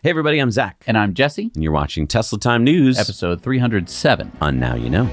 Hey everybody, I'm Zach. And I'm Jesse. And you're watching Tesla Time News. Episode 307. On Now You Know.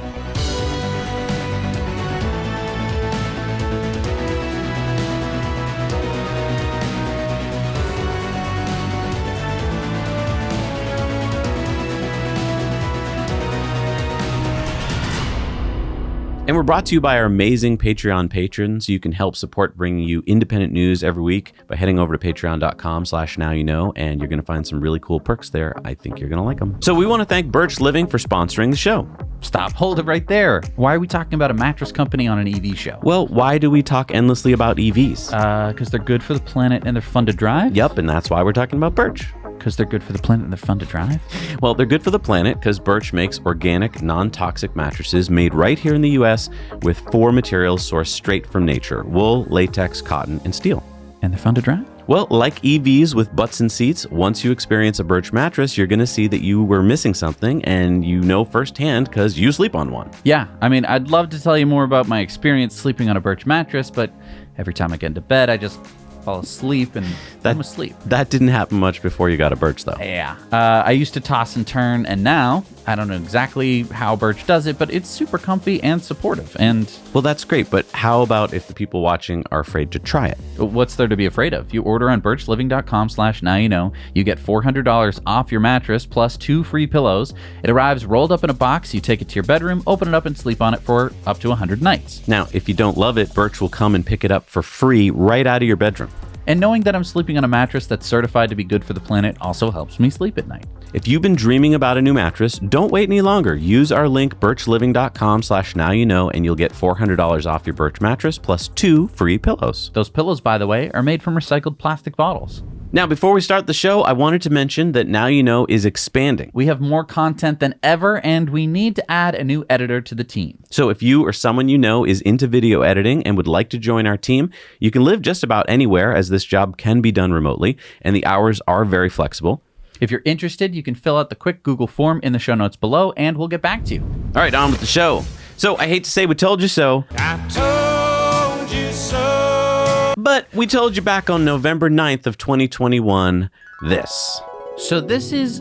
And we're brought to you by our amazing Patreon patrons. You can help support bringing you independent news every week by heading over to patreon.com/nowyouknow, and you're going to find some really cool perks there. I think you're going to like them. So we want to thank Birch Living for sponsoring the show. Stop, hold it right there. Why are we talking about a mattress company on an EV show? Well, why do we talk endlessly about EVs? Because they're good for the planet and they're fun to drive? Yep, and that's why we're talking about Birch. Because they're good for the planet and they're fun to drive? Well, they're good for the planet because Birch makes organic, non-toxic mattresses made right here in the U.S. with 4 materials sourced straight from nature: wool, latex, cotton, and steel. And they're fun to drive? Well, like EVs with butts and seats, once you experience a Birch mattress, you're going to see that you were missing something, and you know firsthand because you sleep on one. Yeah, I mean, I'd love to tell you more about my experience sleeping on a Birch mattress, but every time I get into bed, I just fall asleep and I'm asleep. That didn't happen much before you got a Birch, though. Yeah. I used to toss and turn, and now I don't know exactly how Birch does it, but it's super comfy and supportive. And well, that's great, but how about if the people watching are afraid to try it? What's there to be afraid of? You order on birchliving.com/nowyouknow. You get $400 off your mattress plus 2 free pillows. It arrives rolled up in a box. You take it to your bedroom, open it up, and sleep on it for up to 100 nights. Now, if you don't love it, Birch will come and pick it up for free right out of your bedroom. And knowing that I'm sleeping on a mattress that's certified to be good for the planet also helps me sleep at night. If you've been dreaming about a new mattress, don't wait any longer. Use our link birchliving.com/nowyouknow and you'll get $400 off your Birch mattress plus 2 free pillows. Those pillows, by the way, are made from recycled plastic bottles. Now, before we start the show, I wanted to mention that Now You Know is expanding. We have more content than ever, and we need to add a new editor to the team. So if you or someone you know is into video editing and would like to join our team, you can live just about anywhere, as this job can be done remotely, and the hours are very flexible. If you're interested, you can fill out the quick Google form in the show notes below, and we'll get back to you. All right, on with the show. So I hate to say we told you so. I told you so. But we told you back on November 9th of 2021, this. So this is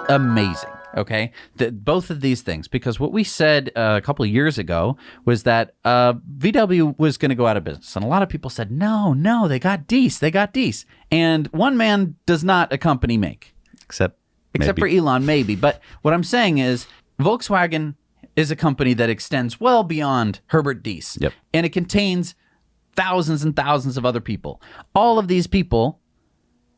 amazing, okay? Both of these things, because what we said a couple of years ago was that VW was going to go out of business. And a lot of people said, no, they got Dees. And one man does not a company make. Except for Elon, maybe. But what I'm saying is Volkswagen is a company that extends well beyond Herbert Diess. Yep. And it contains thousands and thousands of other people. All of these people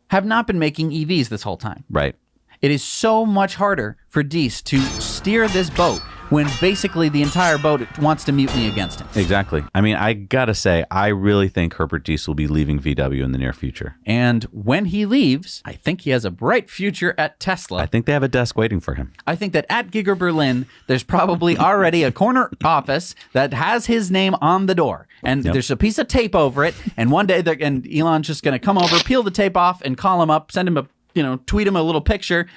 have not been making EVs this whole time. Right. It is so much harder for Diess to steer this boat when basically the entire boat wants to mutiny against him. Exactly. I mean, I gotta say, I really think Herbert Diess will be leaving VW in the near future. And when he leaves, I think he has a bright future at Tesla. I think they have a desk waiting for him. I think that at Giga Berlin, there's probably already a corner office that has his name on the door. And there's a piece of tape over it. And one day, and Elon's just going to come over, peel the tape off, and call him up, send him a, tweet him a little picture.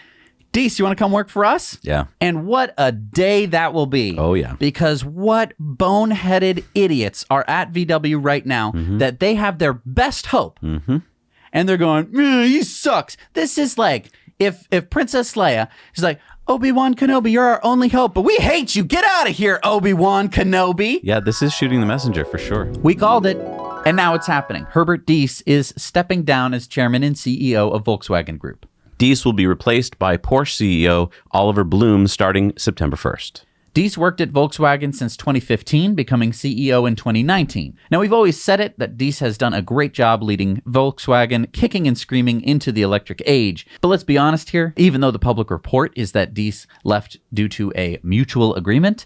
Diess, you want to come work for us? Yeah. And what a day that will be. Oh, yeah. Because what boneheaded idiots are at VW right now that they have their best hope. Mm-hmm. And they're going, he sucks. This is like if Princess Leia is like, Obi-Wan Kenobi, you're our only hope, but we hate you. Get out of here, Obi-Wan Kenobi. Yeah, this is shooting the messenger for sure. We called it, and now it's happening. Herbert Diess is stepping down as chairman and CEO of Volkswagen Group. Diess will be replaced by Porsche CEO Oliver Blume starting September 1st. Diess worked at Volkswagen since 2015, becoming CEO in 2019. Now, we've always said it, that Diess has done a great job leading Volkswagen, kicking and screaming into the electric age. But let's be honest here, even though the public report is that Diess left due to a mutual agreement,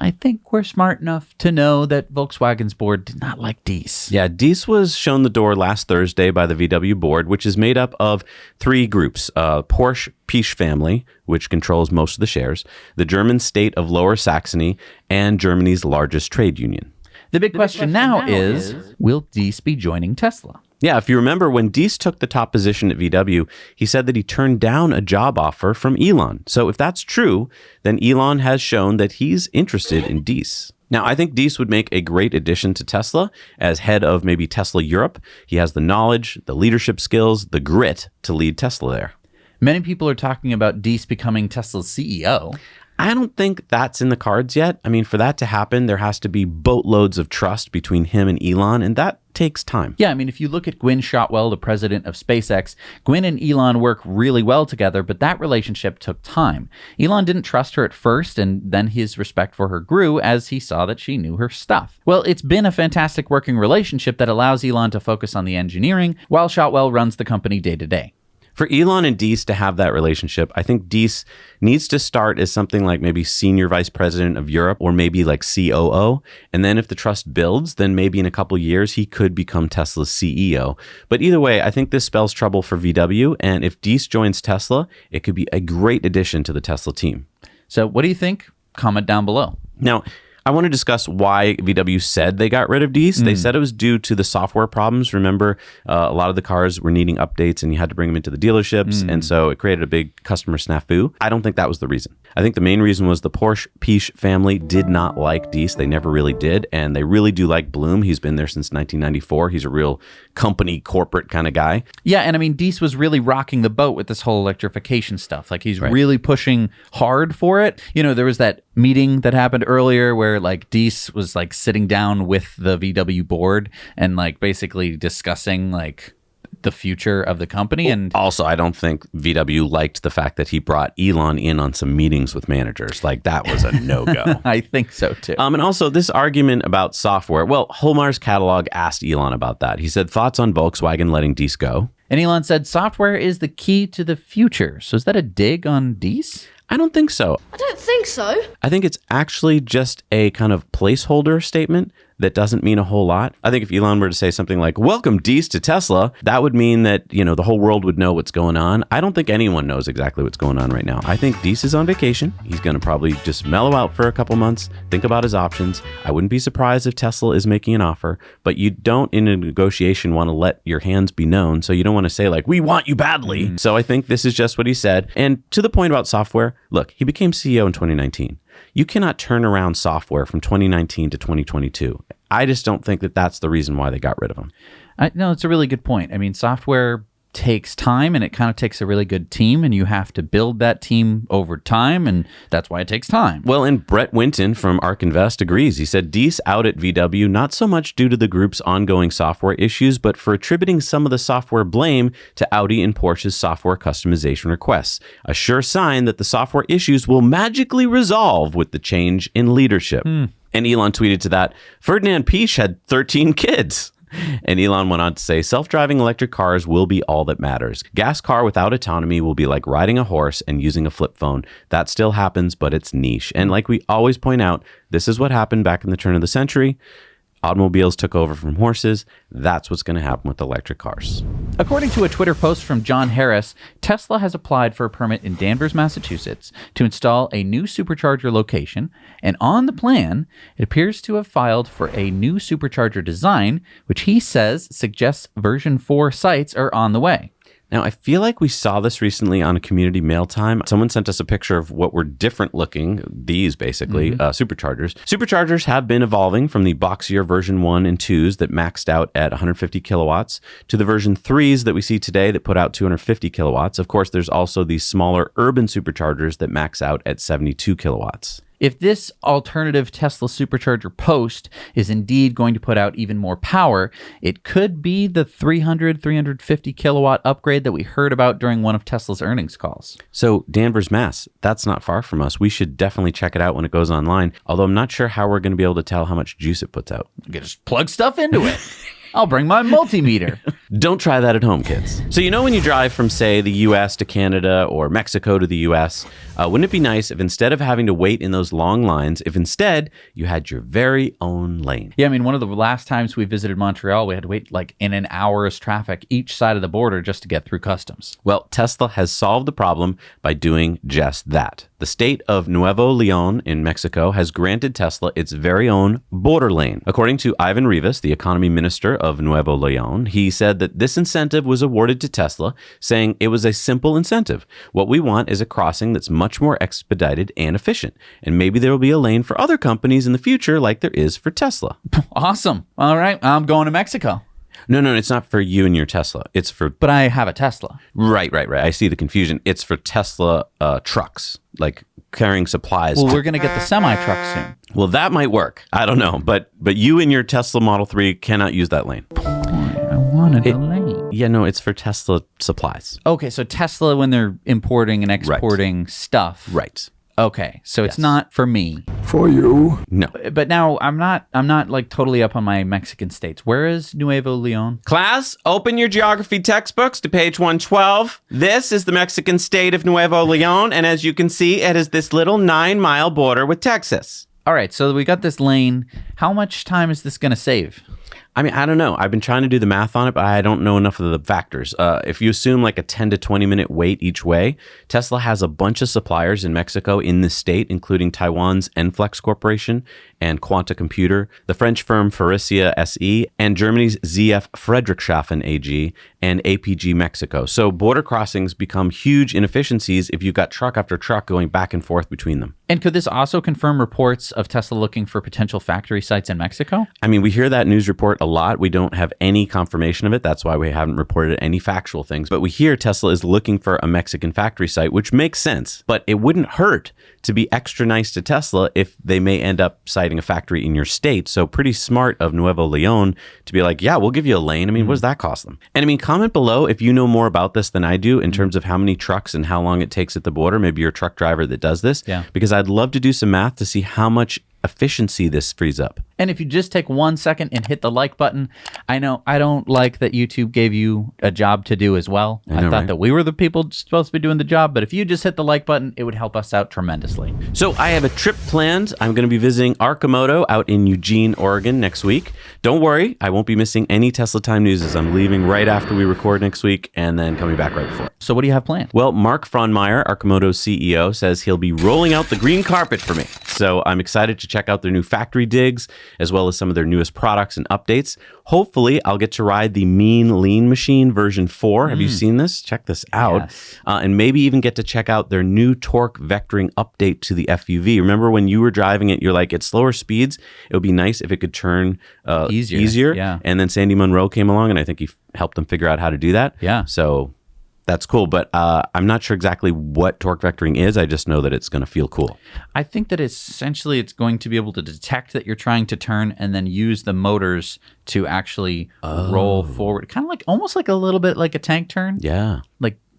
I think we're smart enough to know that Volkswagen's board did not like Diess. Yeah, Diess was shown the door last Thursday by the VW board, which is made up of 3 groups. Porsche Piech family, which controls most of the shares, the German state of Lower Saxony, and Germany's largest trade union. The big question now is, will Diess be joining Tesla? Yeah, if you remember, when Diess took the top position at VW, he said that he turned down a job offer from Elon. So if that's true, then Elon has shown that he's interested in Diess. Now, I think Diess would make a great addition to Tesla as head of maybe Tesla Europe. He has the knowledge, the leadership skills, the grit to lead Tesla there. Many people are talking about Deese becoming Tesla's CEO. I don't think that's in the cards yet. I mean, for that to happen, there has to be boatloads of trust between him and Elon, and that takes time. Yeah, I mean, if you look at Gwynne Shotwell, the president of SpaceX, Gwynne and Elon work really well together, but that relationship took time. Elon didn't trust her at first, and then his respect for her grew as he saw that she knew her stuff. Well, it's been a fantastic working relationship that allows Elon to focus on the engineering while Shotwell runs the company day to day. For Elon and Deese to have that relationship, I think Deese needs to start as something like maybe senior vice president of Europe or maybe like COO. And then if the trust builds, then maybe in a couple years, he could become Tesla's CEO. But either way, I think this spells trouble for VW. And if Deese joins Tesla, it could be a great addition to the Tesla team. So what do you think? Comment down below. Now, I want to discuss why VW said they got rid of Deese. They said it was due to the software problems. Remember, a lot of the cars were needing updates and you had to bring them into the dealerships. And so it created a big customer snafu. I don't think that was the reason. I think the main reason was the Porsche Piche family did not like Deese. They never really did. And they really do like Bloom. He's been there since 1994. He's a real company corporate kind of guy. Yeah, and I mean, Deese was really rocking the boat with this whole electrification stuff. Like, he's really pushing hard for it. You know, there was that meeting that happened earlier where like Deese was like sitting down with the VW board and like basically discussing like the future of the company. And also, I don't think VW liked the fact that he brought Elon in on some meetings with managers. Like, that was a no-go. I think so too. And also this argument about software. Well, Holmar's catalog asked Elon about that. He said, thoughts on Volkswagen letting Deese go? And Elon said software is the key to the future. So is that a dig on Deese? I don't think so. I don't think so. I think it's actually just a kind of placeholder statement that doesn't mean a whole lot. I think if Elon were to say something like, welcome Deese to Tesla, that would mean that, you know, the whole world would know what's going on. I don't think anyone knows exactly what's going on right now. I think Deese is on vacation. He's going to probably just mellow out for a couple months, think about his options. I wouldn't be surprised if Tesla is making an offer, but you don't in a negotiation want to let your hands be known. So you don't want to say like, we want you badly. So I think this is just what he said. And to the point about software, look, he became CEO in 2019. You cannot turn around software from 2019 to 2022. I just don't think that that's the reason why they got rid of him. No, it's a really good point. I mean, software takes time and it kind of takes a really good team and you have to build that team over time and that's why it takes time. Well, and Brett Winton from ARK Invest agrees. He said Deese out at VW not so much due to the group's ongoing software issues, but for attributing some of the software blame to Audi and Porsche's software customization requests. A sure sign that the software issues will magically resolve with the change in leadership. And Elon tweeted to that, Ferdinand Piche had 13 kids. And Elon went on to say, self-driving electric cars will be all that matters. Gas car without autonomy will be like riding a horse and using a flip phone. That still happens, but it's niche. And like we always point out, this is what happened back in the turn of the century. Automobiles took over from horses. That's what's going to happen with electric cars. According to a Twitter post from John Harris, Tesla has applied for a permit in Danvers, Massachusetts to install a new supercharger location, and on the plan, it appears to have filed for a new supercharger design, which he says suggests version 4 sites are on the way. Now, I feel like we saw this recently on a community mail time. Someone sent us a picture of what were different looking, these basically, superchargers. Superchargers have been evolving from the boxier version 1 and 2s that maxed out at 150 kilowatts to the version 3s that we see today that put out 250 kilowatts. Of course, there's also these smaller urban superchargers that max out at 72 kilowatts. If this alternative Tesla supercharger post is indeed going to put out even more power, it could be the 350 kilowatt upgrade that we heard about during one of Tesla's earnings calls. So Danvers, Mass, that's not far from us. We should definitely check it out when it goes online, although I'm not sure how we're going to be able to tell how much juice it puts out. You can just plug stuff into it. I'll bring my multimeter. Don't try that at home, kids. So you know when you drive from, say, the U.S. to Canada or Mexico to the U.S., wouldn't it be nice if instead of having to wait in those long lines, if instead you had your very own lane? Yeah, I mean, one of the last times we visited Montreal, we had to wait like in an hour's traffic each side of the border just to get through customs. Well, Tesla has solved the problem by doing just that. The state of Nuevo León in Mexico has granted Tesla its very own border lane. According to Ivan Rivas, the economy minister of Nuevo León, he said that this incentive was awarded to Tesla, saying it was a simple incentive. What we want is a crossing that's much more expedited and efficient. And maybe there will be a lane for other companies in the future like there is for Tesla. Awesome. All right, I'm going to Mexico. No, it's not for you and your Tesla. It's for... But I have a Tesla. Right. I see the confusion. It's for Tesla trucks, like carrying supplies. Well, we're going to get the semi-truck soon. Well, that might work. I don't know. But you and your Tesla Model 3 cannot use that lane. I wanted a lane. Yeah, no, it's for Tesla supplies. Okay, so Tesla, when they're importing and exporting stuff. Right. Okay, so it's not for me. For you. No. But now I'm not like totally up on my Mexican states. Where is Nuevo Leon? Class, open your geography textbooks to page 112. This is the Mexican state of Nuevo Leon, and as you can see, it is this little 9-mile border with Texas. All right, so we got this lane. How much time is this going to save? I mean, I don't know. I've been trying to do the math on it, but I don't know enough of the factors. If you assume like a 10 to 20 minute wait each way, Tesla has a bunch of suppliers in Mexico in this state, including Taiwan's Enflex Corporation and Quanta Computer, the French firm Faurecia SE, and Germany's ZF Friedrichshafen AG, and APG Mexico. So border crossings become huge inefficiencies if you've got truck after truck going back and forth between them. And could this also confirm reports of Tesla looking for potential factory sites in Mexico? I mean, we hear that news report a lot. We don't have any confirmation of it. That's why we haven't reported any factual things. But we hear Tesla is looking for a Mexican factory site, which makes sense. But it wouldn't hurt to be extra nice to Tesla if they may end up citing a factory in your state. So pretty smart of Nuevo Leon to be like, yeah, we'll give you a lane. I mean, what does that cost them? And I mean, comment below if you know more about this than I do in terms of how many trucks and how long it takes at the border. Maybe you're a truck driver that does this. Yeah. Because I'd love to do some math to see how much efficiency this frees up. And if you just take 1 second and hit the like button, I know I don't like that YouTube gave you a job to do as well. I thought that we were the people supposed to be doing the job, but if you just hit the like button, it would help us out tremendously. So I have a trip planned. I'm going to be visiting Arcimoto out in Eugene, Oregon next week. Don't worry, I won't be missing any Tesla Time news as I'm leaving right after we record next week and then coming back right before. So what do you have planned? Well, Mark Frohnmeyer, Arcimoto's CEO, says he'll be rolling out the green carpet for me. So I'm excited to check out their new factory digs, as well as some of their newest products and updates. Hopefully, I'll get to ride the Mean Lean Machine version 4. Have you seen this? Check this out. Yes. And maybe even get to check out their new torque vectoring update to the FUV. Remember when you were driving it, you're like, at slower speeds, it would be nice if it could turn easier. Yeah. And then Sandy Munro came along, and I think he helped them figure out how to do that. Yeah. So that's cool, but I'm not sure exactly what torque vectoring is. I just know that it's going to feel cool. I think that essentially it's going to be able to detect that you're trying to turn and then use the motors to actually roll forward. Kind of like almost like a little bit like a tank turn. Yeah.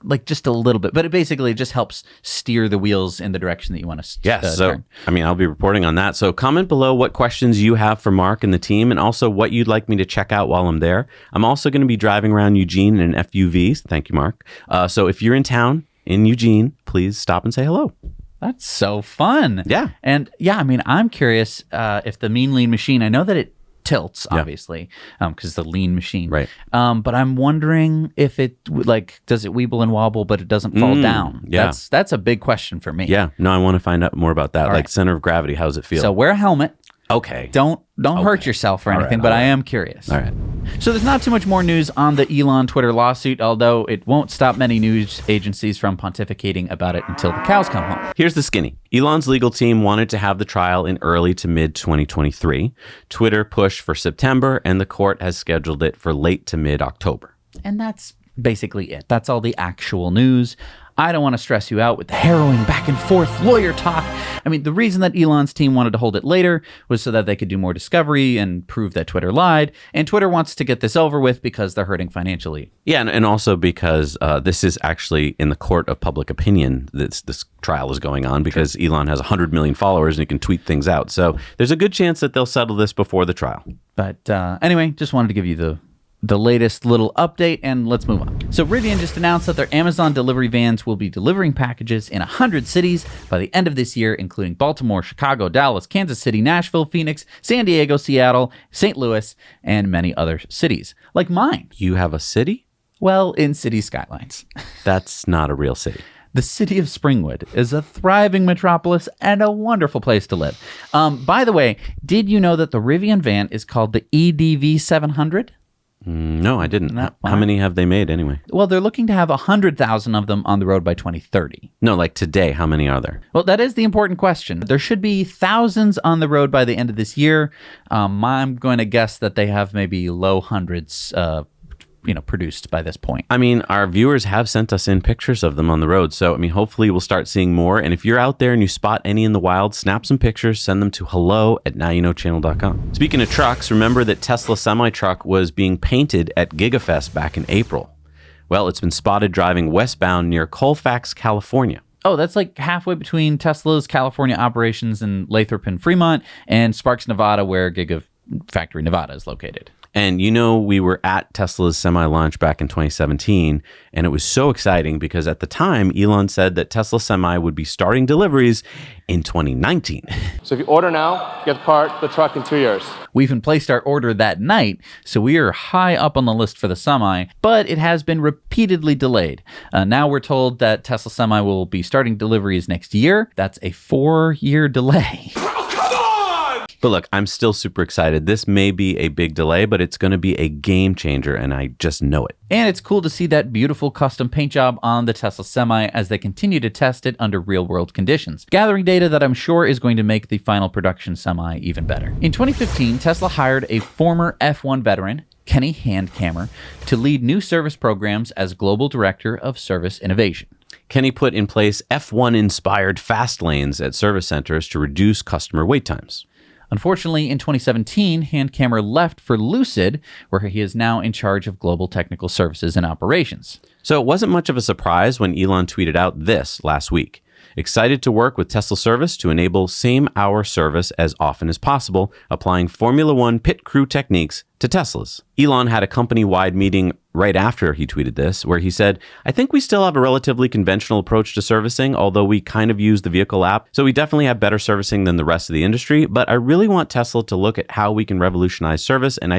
Like just a little bit, but it basically just helps steer the wheels in the direction that you want to So, turn. I mean, I'll be reporting on that. So comment below what questions you have for Mark and the team, and also what you'd like me to check out while I'm there. I'm also going to be driving around Eugene in an FUV. Thank you, Mark. So if you're in town in Eugene, please stop and say hello. That's so fun. Yeah. And yeah, I mean, I'm curious if the Mean Lean Machine, I know that it tilts, obviously, because it's the lean machine. Right. But I'm wondering if it, like, does it weeble and wobble, but it doesn't fall down? Yeah. That's a big question for me. Yeah. No, I want to find out more about that. All Like right. center of gravity, how does it feel? So wear a helmet. Okay. Don't hurt yourself or anything, but I am curious. All right. So there's not too much more news on the Elon Twitter lawsuit, although it won't stop many news agencies from pontificating about it until the cows come home. Here's the skinny. Elon's legal team wanted to have the trial in early to mid 2023. Twitter pushed for September, and the court has scheduled it for late to mid October. And that's basically it. That's all the actual news. I don't want to stress you out with the harrowing back and forth lawyer talk. I mean, the reason that Elon's team wanted to hold it later was so that they could do more discovery and prove that Twitter lied. And Twitter wants to get this over with because they're hurting financially. Yeah, and also because this is actually in the court of public opinion that this trial is going on, because Elon has 100 million followers and he can tweet things out. So there's a good chance that they'll settle this before the trial. But anyway, just wanted to give you the latest little update, and let's move on. So Rivian just announced that their Amazon delivery vans will be delivering packages in 100 cities by the end of this year, including Baltimore, Chicago, Dallas, Kansas City, Nashville, Phoenix, San Diego, Seattle, St. Louis, and many other cities. Like mine. You have a city? Well, in city skylines. That's not a real city. The city of Springwood is a thriving metropolis and a wonderful place to live. By the way, did you know that the Rivian van is called the EDV 700? No, I didn't. No, How many have they made anyway? Well, they're looking to have 100,000 of them on the road by 2030. No, like today, how many are there? Well, that is the important question. There should be thousands on the road by the end of this year. I'm going to guess that they have maybe low hundreds produced by this point. I mean, our viewers have sent us in pictures of them on the road. So, I mean, hopefully we'll start seeing more. And if you're out there and you spot any in the wild, snap some pictures, send them to hello@nowyouknowchannel.com. Speaking of trucks, remember that Tesla semi-truck was being painted at GigaFest back in April. Well, it's been spotted driving westbound near Colfax, California. Oh, that's like halfway between Tesla's California operations in Lathrop and Fremont and Sparks, Nevada, where Gigafactory Nevada is located. And we were at Tesla's semi-launch back in 2017, and it was so exciting because at the time, Elon said that Tesla Semi would be starting deliveries in 2019. So if you order now, get the truck in 2 years. We even placed our order that night, so we are high up on the list for the Semi, but it has been repeatedly delayed. Now we're told that Tesla Semi will be starting deliveries next year. That's a 4-year delay. But look, I'm still super excited. This may be a big delay, but it's going to be a game changer, and I just know it. And it's cool to see that beautiful custom paint job on the Tesla Semi as they continue to test it under real-world conditions, gathering data that I'm sure is going to make the final production Semi even better. In 2015, Tesla hired a former F1 veteran, Kenny Handhammer, to lead new service programs as Global Director of Service Innovation. Kenny put in place F1-inspired fast lanes at service centers to reduce customer wait times. Unfortunately, in 2017, Handhammer left for Lucid, where he is now in charge of global technical services and operations. So it wasn't much of a surprise when Elon tweeted out this last week. Excited to work with Tesla Service to enable same-hour service as often as possible, applying Formula One pit crew techniques to Teslas. Elon had a company-wide meeting right after he tweeted this, where he said, I think we still have a relatively conventional approach to servicing, although we kind of use the vehicle app. So we definitely have better servicing than the rest of the industry, but I really want Tesla to look at how we can revolutionize service and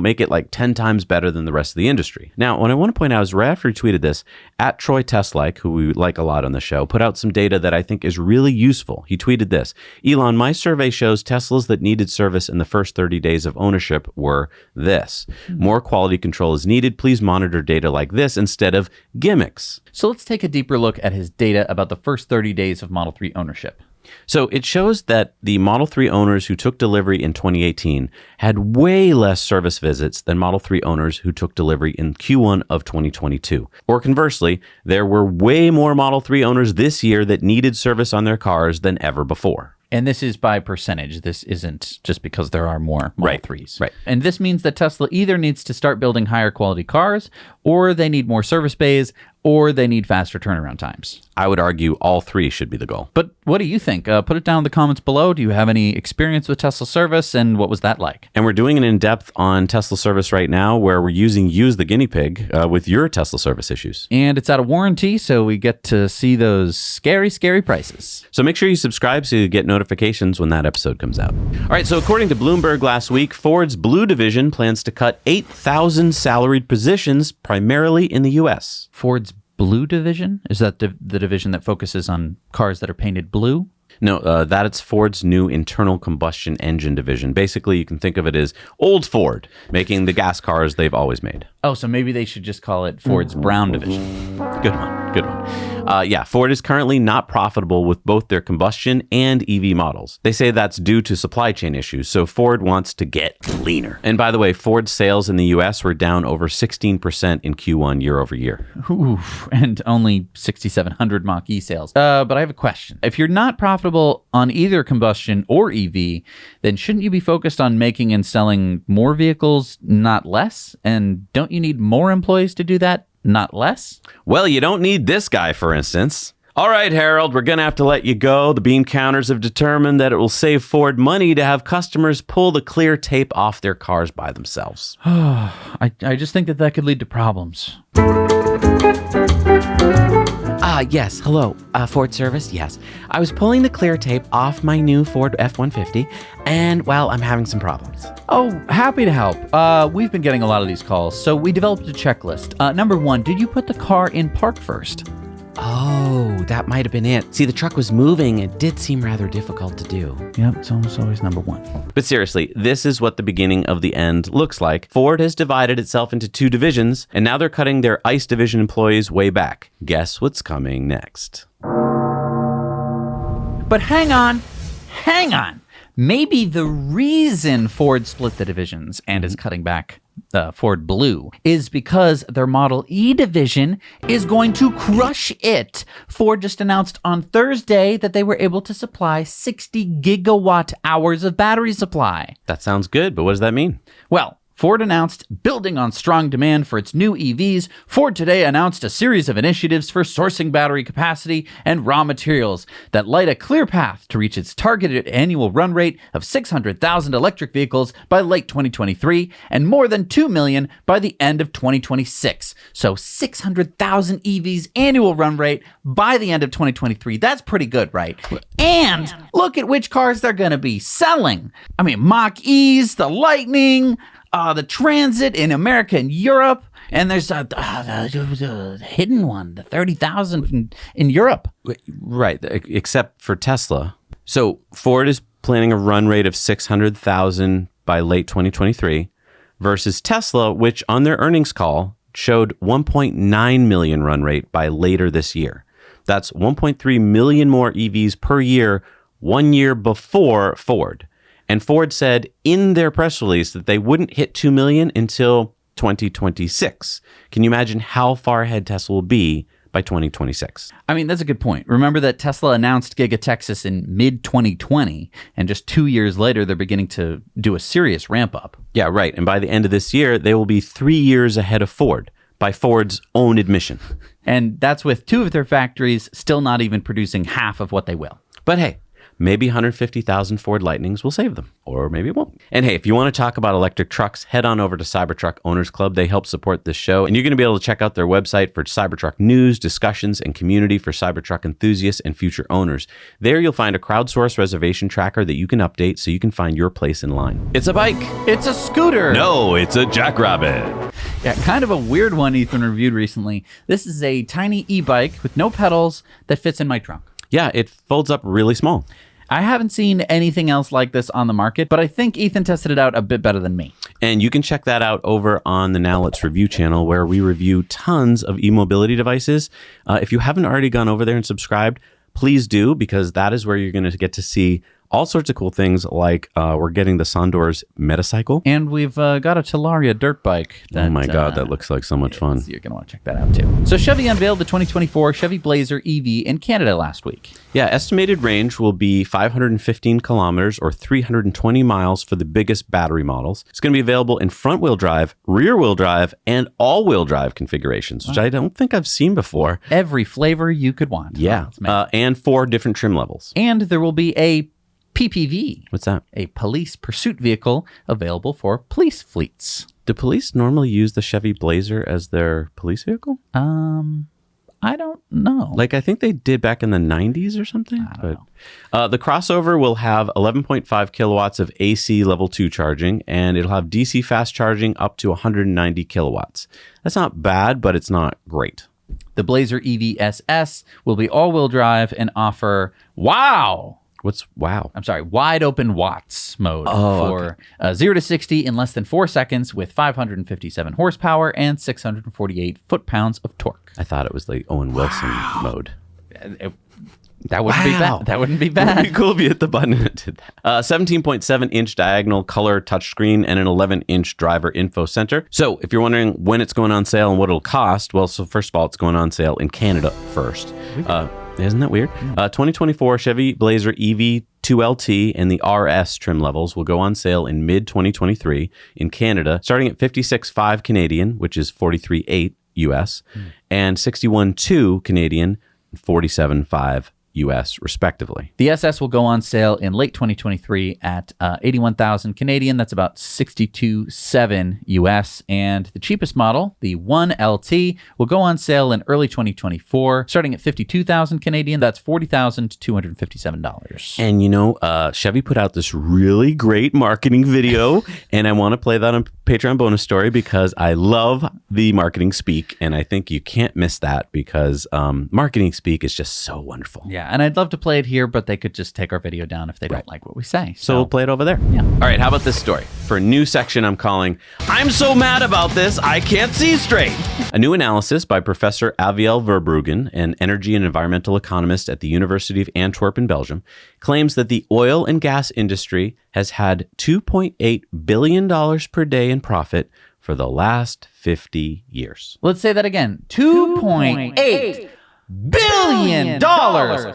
make it like 10 times better than the rest of the industry. Now, what I want to point out is right after he tweeted this, at Troy Teslike, who we like a lot on the show, put out some data that I think is really useful. He tweeted this, Elon, my survey shows Teslas that needed service in the first 30 days of ownership were this. More quality control is needed. Please monitor data like this instead of gimmicks. So let's take a deeper look at his data about the first 30 days of Model 3 ownership. So it shows that the Model 3 owners who took delivery in 2018 had way less service visits than Model 3 owners who took delivery in Q1 of 2022. Or conversely, there were way more Model 3 owners this year that needed service on their cars than ever before. And this is by percentage. This isn't just because there are more Model 3s. Right. And this means that Tesla either needs to start building higher quality cars, or they need more service bays, or they need faster turnaround times. I would argue all three should be the goal. But what do you think? Put it down in the comments below. Do you have any experience with Tesla service, and what was that like? And we're doing an in-depth on Tesla service right now where we're using you as the guinea pig with your Tesla service issues. And it's out of warranty, so we get to see those scary, scary prices. So make sure you subscribe so you get notifications when that episode comes out. All right, so according to Bloomberg last week, Ford's Blue division plans to cut 8,000 salaried positions primarily in the U.S. Ford's Blue division? Is that the division that focuses on cars that are painted blue? No, that's Ford's new internal combustion engine division. Basically, you can think of it as old Ford, making the gas cars they've always made. Oh, so maybe they should just call it Ford's Brown division. Good one. Yeah, Ford is currently not profitable with both their combustion and EV models. They say that's due to supply chain issues, so Ford wants to get leaner. And by the way, Ford sales in the U.S. were down over 16% in Q1 year over year. Oof, and only 6,700 Mach-E sales. But I have a question. If you're not profitable on either combustion or EV, then shouldn't you be focused on making and selling more vehicles, not less? And don't you need more employees to do that, not less? Well, you don't need this guy, for instance. All right, Harold, we're going to have to let you go. The bean counters have determined that it will save Ford money to have customers pull the clear tape off their cars by themselves. I just think that could lead to problems. Yes, hello, Ford service, yes. I was pulling the clear tape off my new Ford F-150, and, well, I'm having some problems. Oh, happy to help. We've been getting a lot of these calls, so we developed a checklist. Number 1, did you put the car in park first? Oh, that might have been it. See, the truck was moving. It did seem rather difficult to do. Yep, it's almost always number one. But seriously, this is what the beginning of the end looks like. Ford has divided itself into two divisions, and now they're cutting their ICE division employees way back. Guess what's coming next? But hang on. Maybe the reason Ford split the divisions and is cutting back Ford Blue is because their Model E division is going to crush it. Ford just announced on Thursday that they were able to supply 60 gigawatt hours of battery supply. That sounds good, but what does that mean? Well, Ford announced, building on strong demand for its new EVs, Ford today announced a series of initiatives for sourcing battery capacity and raw materials that light a clear path to reach its targeted annual run rate of 600,000 electric vehicles by late 2023 and more than 2 million by the end of 2026. So 600,000 EVs annual run rate by the end of 2023. That's pretty good, right? And look at which cars they're going to be selling. I mean, Mach-E's, the Lightning, the Transit in America and Europe, and there's a hidden one, the 30,000 in Europe. Right, except for Tesla. So Ford is planning a run rate of 600,000 by late 2023 versus Tesla, which on their earnings call showed 1.9 million run rate by later this year. That's 1.3 million more EVs per year, 1 year before Ford. And Ford said in their press release that they wouldn't hit 2 million until 2026. Can you imagine how far ahead Tesla will be by 2026? I mean, that's a good point. Remember that Tesla announced Giga Texas in mid-2020, and just 2 years later, they're beginning to do a serious ramp up. Yeah, right. And by the end of this year, they will be 3 years ahead of Ford, by Ford's own admission. And that's with 2 of their factories still not even producing half of what they will. But hey, maybe 150,000 Ford Lightnings will save them, or maybe it won't. And hey, if you want to talk about electric trucks, head on over to Cybertruck Owners Club. They help support this show, and you're going to be able to check out their website for Cybertruck news, discussions, and community for Cybertruck enthusiasts and future owners. There you'll find a crowdsourced reservation tracker that you can update so you can find your place in line. It's a bike. It's a scooter. No, it's a jackrabbit. Yeah, kind of a weird one Ethan reviewed recently. This is a tiny e-bike with no pedals that fits in my trunk. Yeah, it folds up really small. I haven't seen anything else like this on the market, but I think Ethan tested it out a bit better than me. And you can check that out over on the Now Let's Review channel, where we review tons of e-mobility devices. If you haven't already gone over there and subscribed, please do, because that is where you're going to get to see all sorts of cool things, like we're getting the Sondor's Metacycle. And we've got a Talaria dirt bike. Oh my God, that looks like so much fun. You're going to want to check that out too. So Chevy unveiled the 2024 Chevy Blazer EV in Canada last week. Yeah, estimated range will be 515 kilometers or 320 miles for the biggest battery models. It's going to be available in front-wheel drive, rear-wheel drive, and all-wheel drive configurations, which I don't think I've seen before. Every flavor you could want. Yeah, and 4 different trim levels. And there will be a PPV. What's that? A police pursuit vehicle available for police fleets. Do police normally use the Chevy Blazer as their police vehicle? I don't know. Like, I think they did back in the 90s or something. I don't know. The crossover will have 11.5 kilowatts of AC level 2 charging, and it'll have DC fast charging up to 190 kilowatts. That's not bad, but it's not great. The Blazer EV SS will be all-wheel drive and offer, What's wow? I'm sorry, wide open watts mode for 0 to 60 in less than 4 seconds with 557 horsepower and 648 foot-pounds of torque. I thought it was the Owen Wilson mode. That wouldn't be bad. That wouldn't be bad. It would be cool if you hit the button and it did that. 17.7-inch diagonal color touchscreen and an 11-inch driver info center. So if you're wondering when it's going on sale and what it'll cost, well, so first of all, it's going on sale in Canada first. Isn't that weird? 2024 Chevy Blazer EV 2LT and the RS trim levels will go on sale in mid-2023 in Canada, starting at $56,500 Canadian, which is $43,800 US, and $61,200 Canadian, $47,500 US, respectively. The SS will go on sale in late 2023 at 81,000 Canadian. That's about 62.7 US. And the cheapest model, the 1LT, will go on sale in early 2024, starting at 52,000 Canadian. That's $40,257. And you know, Chevy put out this really great marketing video, and I want to play that on Patreon bonus story because I love the marketing speak, and I think you can't miss that because marketing speak is just so wonderful. Yeah, and I'd love to play it here, but they could just take our video down if they don't like what we say. So we'll play it over there. Yeah. All right, how about this story? For a new section I'm calling, I'm so mad about this, I can't see straight. A new analysis by Professor Aviel Verbruggen, an energy and environmental economist at the University of Antwerp in Belgium, claims that the oil and gas industry has had $2.8 billion per day in profit for the last 50 years. Let's say that again. $2.8 billion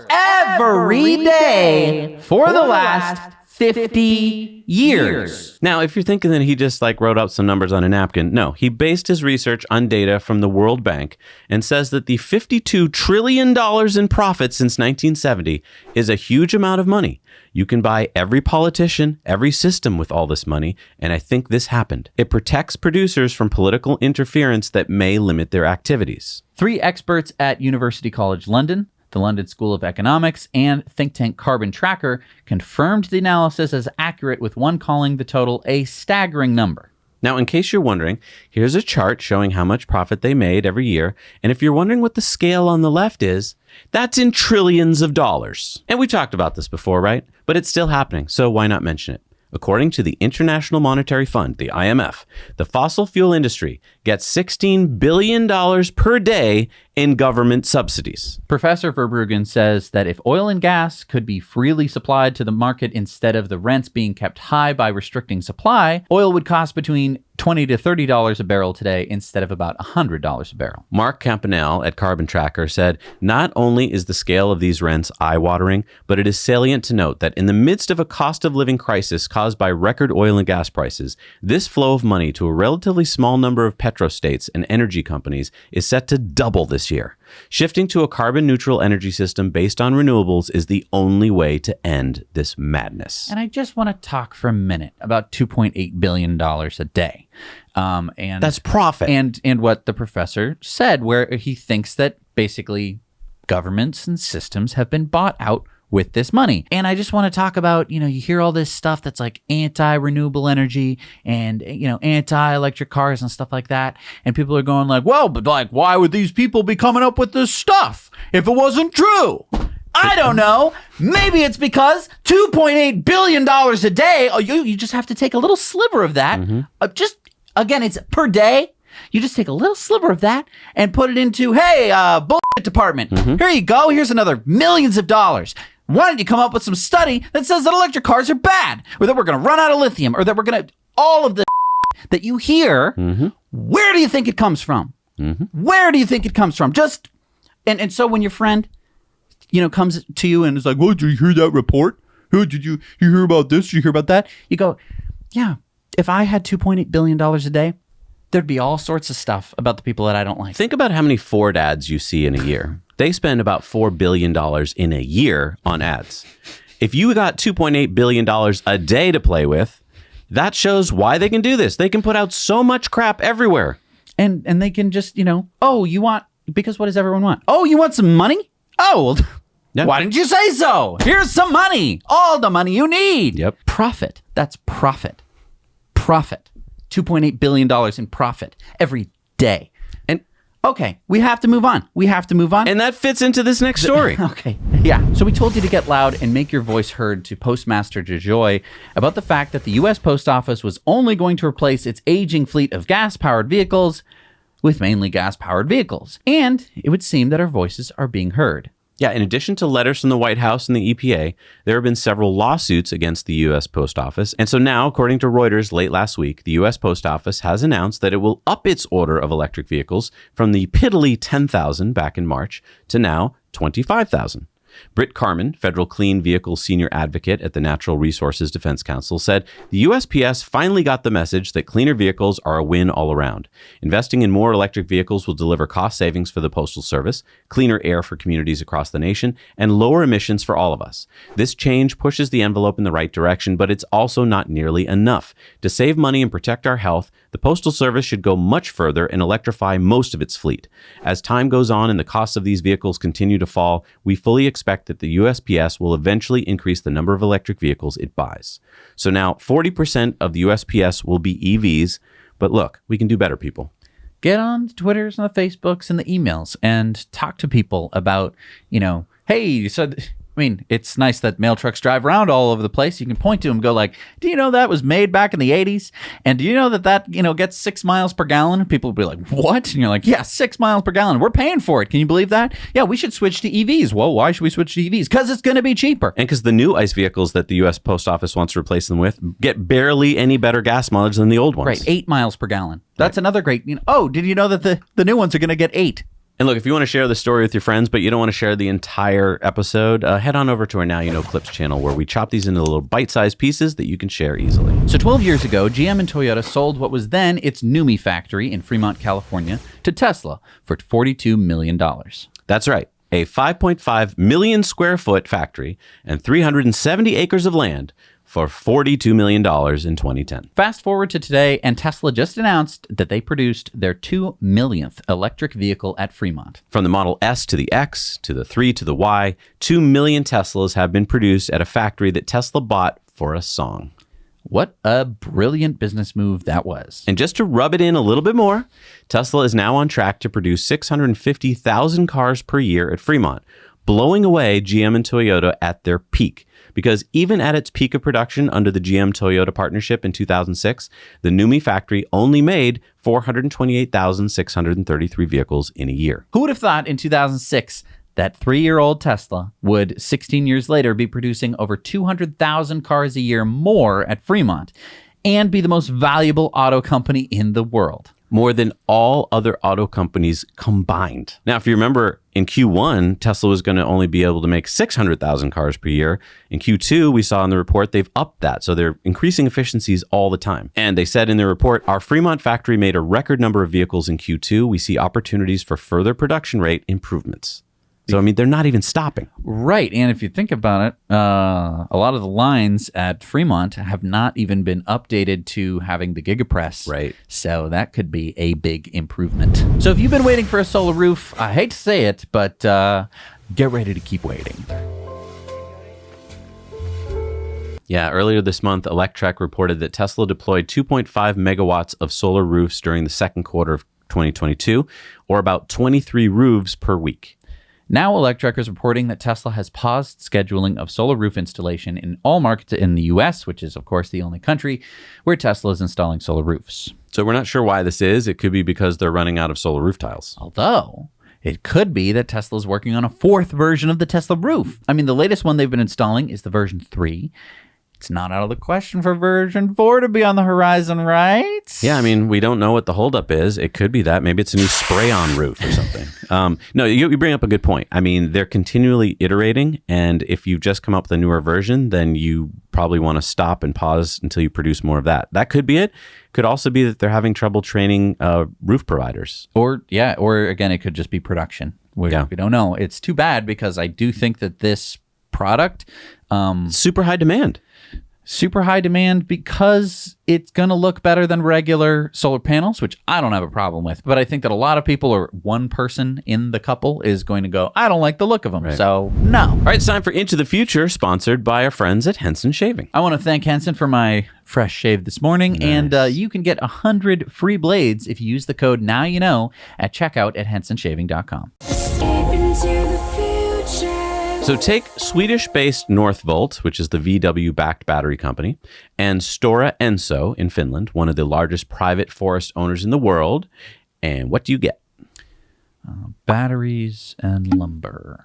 every day for the last 50 years. Now, if you're thinking that he just wrote out some numbers on a napkin, no, he based his research on data from the World Bank and says that the $52 trillion in profit since 1970 is a huge amount of money. You can buy every politician, every system with all this money, and I think this happened. It protects producers from political interference that may limit their activities. 3 experts at University College London, the London School of Economics, and think tank Carbon Tracker confirmed the analysis as accurate, with one calling the total a staggering number. Now, in case you're wondering, here's a chart showing how much profit they made every year. And if you're wondering what the scale on the left is, that's in trillions of dollars. And we talked about this before, right? But it's still happening, so why not mention it? According to the International Monetary Fund, the IMF, the fossil fuel industry gets $16 billion per day in government subsidies. Professor Verbruggen says that if oil and gas could be freely supplied to the market instead of the rents being kept high by restricting supply, oil would cost between $20 to $30 a barrel today instead of about $100 a barrel. Mark Campanelle at Carbon Tracker said, not only is the scale of these rents eye-watering, but it is salient to note that in the midst of a cost of living crisis caused by record oil and gas prices, this flow of money to a relatively small number of petrostates and energy companies is set to double this year. Shifting to a carbon-neutral energy system based on renewables is the only way to end this madness. And I just want to talk for a minute about $2.8 billion a day. And that's profit. And what the professor said, where he thinks that basically governments and systems have been bought out with this money. And I just want to talk about, you hear all this stuff that's like anti-renewable energy and, anti-electric cars and stuff like that. And people are going like, well, but why would these people be coming up with this stuff if it wasn't true? I don't know. Maybe it's because $2.8 billion a day, you just have to take a little sliver of that. Again, it's per day. You just take a little sliver of that and put it into, hey, bullshit department. Here you go. Here's another millions of dollars. Why don't you come up with some study that says that electric cars are bad, or that we're going to run out of lithium, or that we're going to, all of the that you hear, where do you think it comes from? Where do you think it comes from? And so when your friend, comes to you and is like, well, did you hear that report? Did you hear about this? Did you hear about that? You go, yeah, if I had $2.8 billion a day, there'd be all sorts of stuff about the people that I don't like. Think about how many Ford ads you see in a year. They spend about $4 billion in a year on ads. If you got $2.8 billion a day to play with, that shows why they can do this. They can put out so much crap everywhere. And they can just, because what does everyone want? Oh, you want some money? Oh, well, why didn't you say so? Here's some money. All the money you need. Yep. Profit. That's profit. Profit. $2.8 billion in profit every day. And okay, we have to move on. And that fits into this next story. Okay. Yeah. So we told you to get loud and make your voice heard to Postmaster DeJoy about the fact that the U.S. Post Office was only going to replace its aging fleet of gas-powered vehicles with mainly gas-powered vehicles. And it would seem that our voices are being heard. Yeah, in addition to letters from the White House and the EPA, there have been several lawsuits against the U.S. Post Office. And so now, according to Reuters late last week, the U.S. Post Office has announced that it will up its order of electric vehicles from the piddly 10,000 back in March to now 25,000. Britt Carmen, Federal Clean Vehicle Senior Advocate at the Natural Resources Defense Council, said the USPS finally got the message that cleaner vehicles are a win all around. Investing in more electric vehicles will deliver cost savings for the Postal Service, cleaner air for communities across the nation, and lower emissions for all of us. This change pushes the envelope in the right direction, but it's also not nearly enough. To save money and protect our health, the Postal Service should go much further and electrify most of its fleet. As time goes on and the costs of these vehicles continue to fall, we fully expect that the USPS will eventually increase the number of electric vehicles it buys. So now 40% of the USPS will be EVs, but look, we can do better, people. Get on the Twitters and the Facebooks and the emails and talk to people about, hey, so it's nice that mail trucks drive around all over the place. You can point to them and go like, do you know that was made back in the 80s? And do you know that gets 6 miles per gallon? And people will be like, what? And you're like, yeah, 6 miles per gallon. We're paying for it. Can you believe that? Yeah, we should switch to EVs. Well, why should we switch to EVs? Because it's going to be cheaper. And because the new ICE vehicles that the U.S. Post Office wants to replace them with get barely any better gas mileage than the old ones. Right, 8 miles per gallon. That's another great, did you know that the new ones are going to get 8? And look, if you want to share the story with your friends, but you don't want to share the entire episode, head on over to our Now You Know Clips channel, where we chop these into little bite-sized pieces that you can share easily. So 12 years ago, GM and Toyota sold what was then its NUMMI factory in Fremont, California, to Tesla for $42 million. That's right. A 5.5 million square foot factory and 370 acres of land for $42 million in 2010. Fast forward to today, and Tesla just announced that they produced their 2 millionth electric vehicle at Fremont. From the Model S to the X to the 3 to the Y, 2 million Teslas have been produced at a factory that Tesla bought for a song. What a brilliant business move that was. And just to rub it in a little bit more, Tesla is now on track to produce 650,000 cars per year at Fremont, blowing away GM and Toyota at their peak. Because even at its peak of production under the GM-Toyota partnership in 2006, the NUMMI factory only made 428,633 vehicles in a year. Who would have thought in 2006 that 3-year-old Tesla would 16 years later be producing over 200,000 cars a year more at Fremont and be the most valuable auto company in the world? More than all other auto companies combined. Now, if you remember, in Q1, Tesla was going to only be able to make 600,000 cars per year. In Q2, we saw in the report, they've upped that. So they're increasing efficiencies all the time. And they said in their report, our Fremont factory made a record number of vehicles in Q2. We see opportunities for further production rate improvements. So, they're not even stopping. Right. And if you think about it, a lot of the lines at Fremont have not even been updated to having the GigaPress. Right. So that could be a big improvement. So if you've been waiting for a SolarRoof, I hate to say it, but get ready to keep waiting. Yeah, earlier this month, Electrek reported that Tesla deployed 2.5 megawatts of solar roofs during the second quarter of 2022, or about 23 roofs per week. Now, Electrek is reporting that Tesla has paused scheduling of solar roof installation in all markets in the U.S., which is, of course, the only country where Tesla is installing solar roofs. So we're not sure why this is. It could be because they're running out of solar roof tiles. Although, it could be that Tesla's working on a 4th version of the Tesla roof. The latest one they've been installing is the version 3. It's not out of the question for version 4 to be on the horizon, right? Yeah, we don't know what the holdup is. It could be that. Maybe it's a new spray-on roof or something. No, you bring up a good point. They're continually iterating, and if you've just come up with a newer version, then you probably want to stop and pause until you produce more of that. That could be it. Could also be that they're having trouble training roof providers. Or again, it could just be production. We don't know. It's too bad because I do think that this product... super high demand. Super high demand because it's going to look better than regular solar panels, which I don't have a problem with. But I think that a lot of people, or one person in the couple, is going to go, I don't like the look of them. Right. So, no. All right, it's time for Into the Future, sponsored by our friends at Henson Shaving. I want to thank Henson for my fresh shave this morning. Nice. And you can get 100 free blades if you use the code NOWYOUKNOW at checkout at hensonshaving.com. Escape into the future. So take Swedish-based Northvolt, which is the VW-backed battery company, and Stora Enso in Finland, one of the largest private forest owners in the world. And what do you get? Batteries and lumber.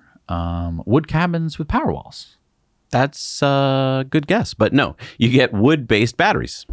Wood cabins with power walls. That's a good guess. But no, you get wood-based batteries.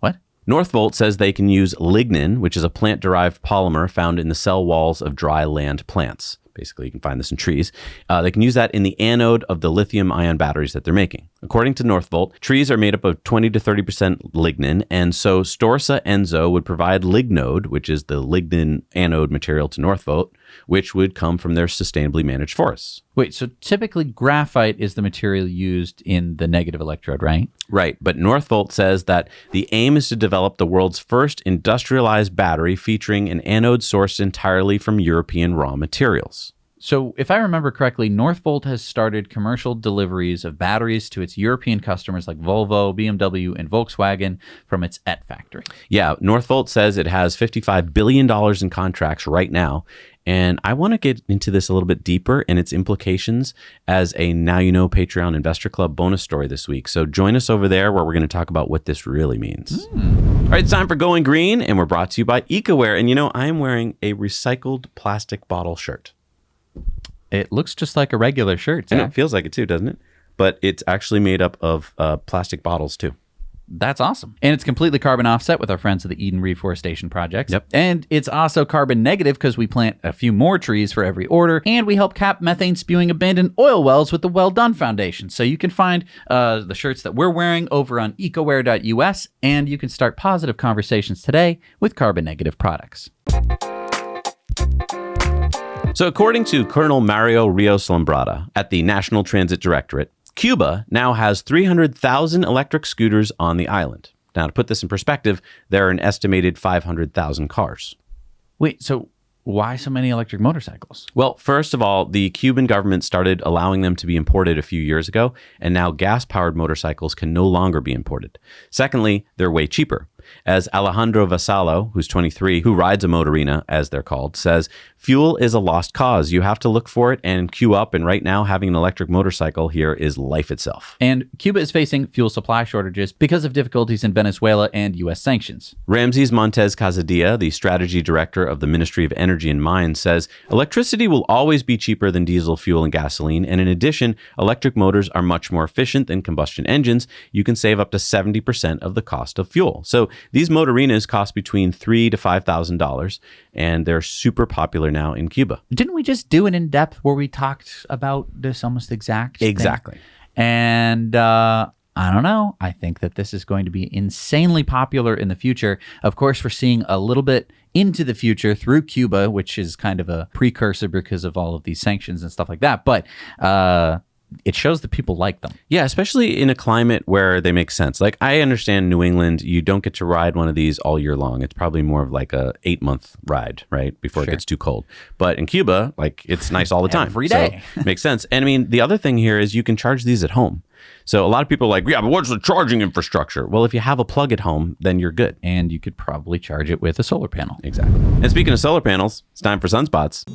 What? Northvolt says they can use lignin, which is a plant-derived polymer found in the cell walls of dry land plants. Basically, you can find this in trees. They can use that in the anode of the lithium-ion batteries that they're making. According to Northvolt, trees are made up of 20 to 30% lignin, and so Storsa Enzo would provide lignode, which is the lignin anode material to Northvolt, which would come from their sustainably managed forests. Wait, so typically graphite is the material used in the negative electrode, right? Right, but Northvolt says that the aim is to develop the world's first industrialized battery featuring an anode sourced entirely from European raw materials. So if I remember correctly, Northvolt has started commercial deliveries of batteries to its European customers like Volvo, BMW, and Volkswagen from its ET factory. Yeah, Northvolt says it has $55 billion in contracts right now. And I want to get into this a little bit deeper and its implications as a Now You Know Patreon Investor Club bonus story this week. So join us over there where we're going to talk about what this really means. All right, it's time for Going Green, and we're brought to you by EcoWare. And you know, I am wearing a recycled plastic bottle shirt. It looks just like a regular shirt, And Zach. it feels like it too, doesn't it? But it's actually made up of plastic bottles too. That's awesome. And it's completely carbon offset with our friends at the Eden Reforestation Project. Yep. And it's also carbon negative because we plant a few more trees for every order, and we help cap methane spewing abandoned oil wells with the Well Done Foundation. So you can find the shirts that we're wearing over on ecoware.us, and you can start positive conversations today with carbon negative products. So according to Colonel Mario Rios Lambrada at the National Transit Directorate, Cuba now has 300,000 electric scooters on the island. Now, to put this in perspective, there are an estimated 500,000 cars. Wait, so why so many electric motorcycles? Well, first of all, the Cuban government started allowing them to be imported a few years ago, and now gas-powered motorcycles can no longer be imported. Secondly, they're way cheaper. As Alejandro Vasallo, who's 23, who rides a motorina, as they're called, says, fuel is a lost cause. You have to look for it and queue up, and right now having an electric motorcycle here is life itself. And Cuba is facing fuel supply shortages because of difficulties in Venezuela and U.S. sanctions. Ramses Montez Casadilla, the strategy director of the Ministry of Energy and Mines, says electricity will always be cheaper than diesel fuel and gasoline, and in addition, electric motors are much more efficient than combustion engines. You can save up to 70% of the cost of fuel. So these motorinas cost between $3,000 to $5,000, and they're super popular now in Cuba. Didn't we just do an in-depth where we talked about this almost exact thing? Exactly. And I don't know. I think that this is going to be insanely popular in the future. Of course, we're seeing a little bit into the future through Cuba, which is kind of a precursor because of all of these sanctions and stuff like that. But it shows that people like them. Yeah, especially in a climate where they make sense. Like, I understand New England, you don't get to ride one of these all year long. It's probably more of like a 8-month ride, right? Before Sure. it gets too cold. But in Cuba, like, it's nice all the time. Every day. So, makes sense. And I mean, the other thing here is you can charge these at home. So a lot of people are like, yeah, but what's the charging infrastructure? Well, if you have a plug at home, then you're good. And you could probably charge it with a solar panel. Exactly. And speaking of solar panels, it's time for sunspots.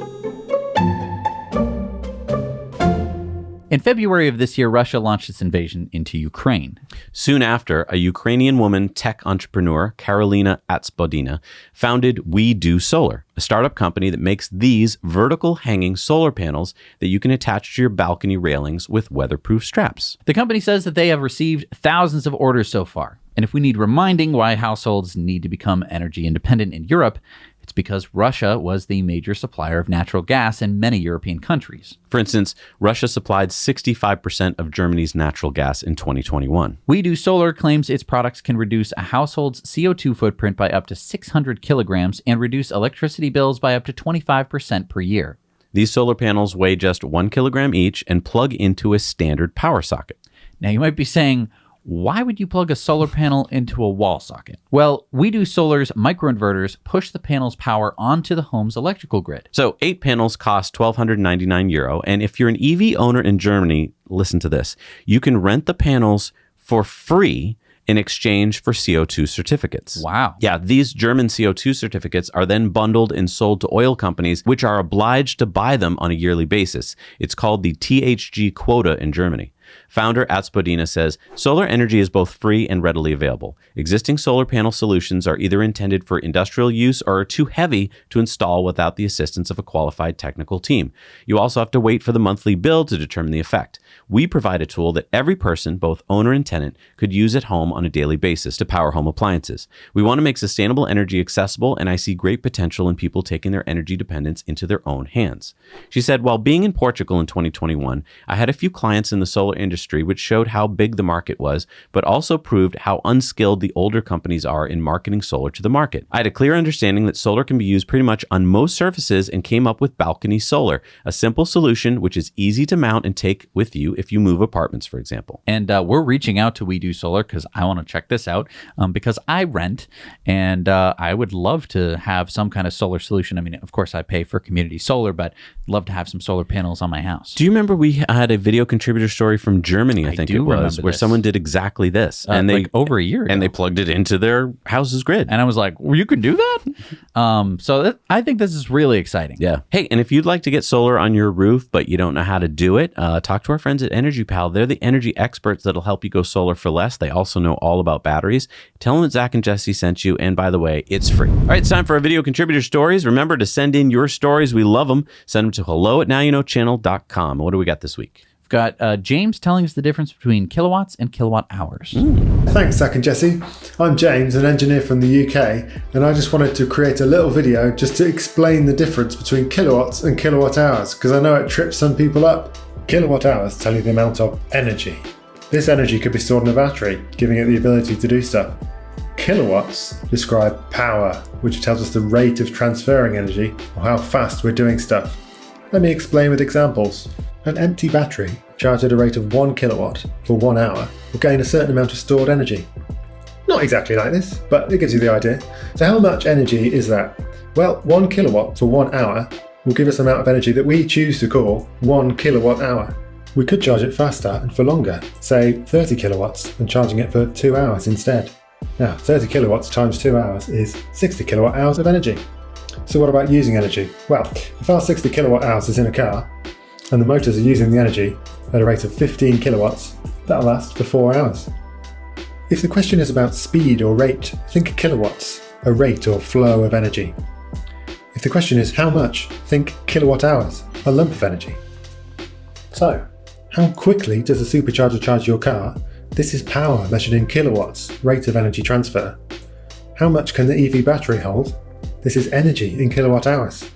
In February of this year, Russia launched its invasion into Ukraine. Soon after, a Ukrainian woman tech entrepreneur, Karolina Atspodina, founded We Do Solar, a startup company that makes these vertical hanging solar panels that you can attach to your balcony railings with weatherproof straps. The company says that they have received thousands of orders so far. And if we need reminding why households need to become energy independent in Europe, it's because Russia was the major supplier of natural gas in many European countries. For instance, Russia supplied 65% of Germany's natural gas in 2021. We Do Solar claims its products can reduce a household's CO2 footprint by up to 600 kilograms and reduce electricity bills by up to 25% per year. These solar panels weigh just 1 kilogram each and plug into a standard power socket. Now you might be saying, why would you plug a solar panel into a wall socket? Well, We Do Solar's microinverters push the panel's power onto the home's electrical grid. So 8 panels cost €1,299, and if you're an EV owner in Germany, listen to this, you can rent the panels for free in exchange for CO2 certificates. Wow. Yeah, these German CO2 certificates are then bundled and sold to oil companies, which are obliged to buy them on a yearly basis. It's called the THG quota in Germany. Founder at Spodina says, solar energy is both free and readily available. Existing solar panel solutions are either intended for industrial use or are too heavy to install without the assistance of a qualified technical team. You also have to wait for the monthly bill to determine the effect. We provide a tool that every person, both owner and tenant, could use at home on a daily basis to power home appliances. We want to make sustainable energy accessible, and I see great potential in people taking their energy dependence into their own hands. She said, while being in Portugal in 2021, I had a few clients in the solar industry which showed how big the market was, but also proved how unskilled the older companies are in marketing solar to the market. I had a clear understanding that solar can be used pretty much on most surfaces and came up with balcony solar, a simple solution which is easy to mount and take with you if you move apartments, for example. And we're reaching out to We Do Solar because I want to check this out because I rent and I would love to have some kind of solar solution. I mean, of course, I pay for community solar, but I'd love to have some solar panels on my house. Do you remember we had a video contributor story from Germany, I think it was, where someone did exactly this. And they like over a year ago. And they plugged it into their house's grid. And I was like, well, you can do that? I think this is really exciting. Yeah. Hey, and if you'd like to get solar on your roof, but you don't know how to do it, talk to our friends at Energy Pal. They're the energy experts that'll help you go solar for less. They also know all about batteries. Tell them that Zach and Jesse sent you. And by the way, it's free. All right, it's time for our video contributor stories. Remember to send in your stories. We love them. Send them to hello@nowyouknowchannel.com. What do we got this week? We've got James telling us the difference between kilowatts and kilowatt hours. Thanks, Zach and Jesse. I'm James, an engineer from the UK, and I just wanted to create a little video just to explain the difference between kilowatts and kilowatt hours, because I know it trips some people up. Kilowatt hours tell you the amount of energy. This energy could be stored in a battery, giving it the ability to do stuff. Kilowatts describe power, which tells us the rate of transferring energy or how fast we're doing stuff. Let me explain with examples. An empty battery charged at a rate of 1 kilowatt for 1 hour will gain a certain amount of stored energy. Not exactly like this, but it gives you the idea. So how much energy is that? Well, 1 kilowatt for 1 hour will give us an amount of energy that we choose to call 1 kilowatt hour. We could charge it faster and for longer, say 30 kilowatts, and charging it for 2 hours instead. Now, 30 kilowatts times 2 hours is 60 kilowatt hours of energy. So what about using energy? Well, if our 60 kilowatt hours is in a car, and the motors are using the energy at a rate of 15 kilowatts, that'll last for 4 hours. If the question is about speed or rate, think kilowatts, a rate or flow of energy. If the question is how much, think kilowatt hours, a lump of energy. So, how quickly does a supercharger charge your car? This is power measured in kilowatts, rate of energy transfer. How much can the EV battery hold? This is energy in kilowatt hours.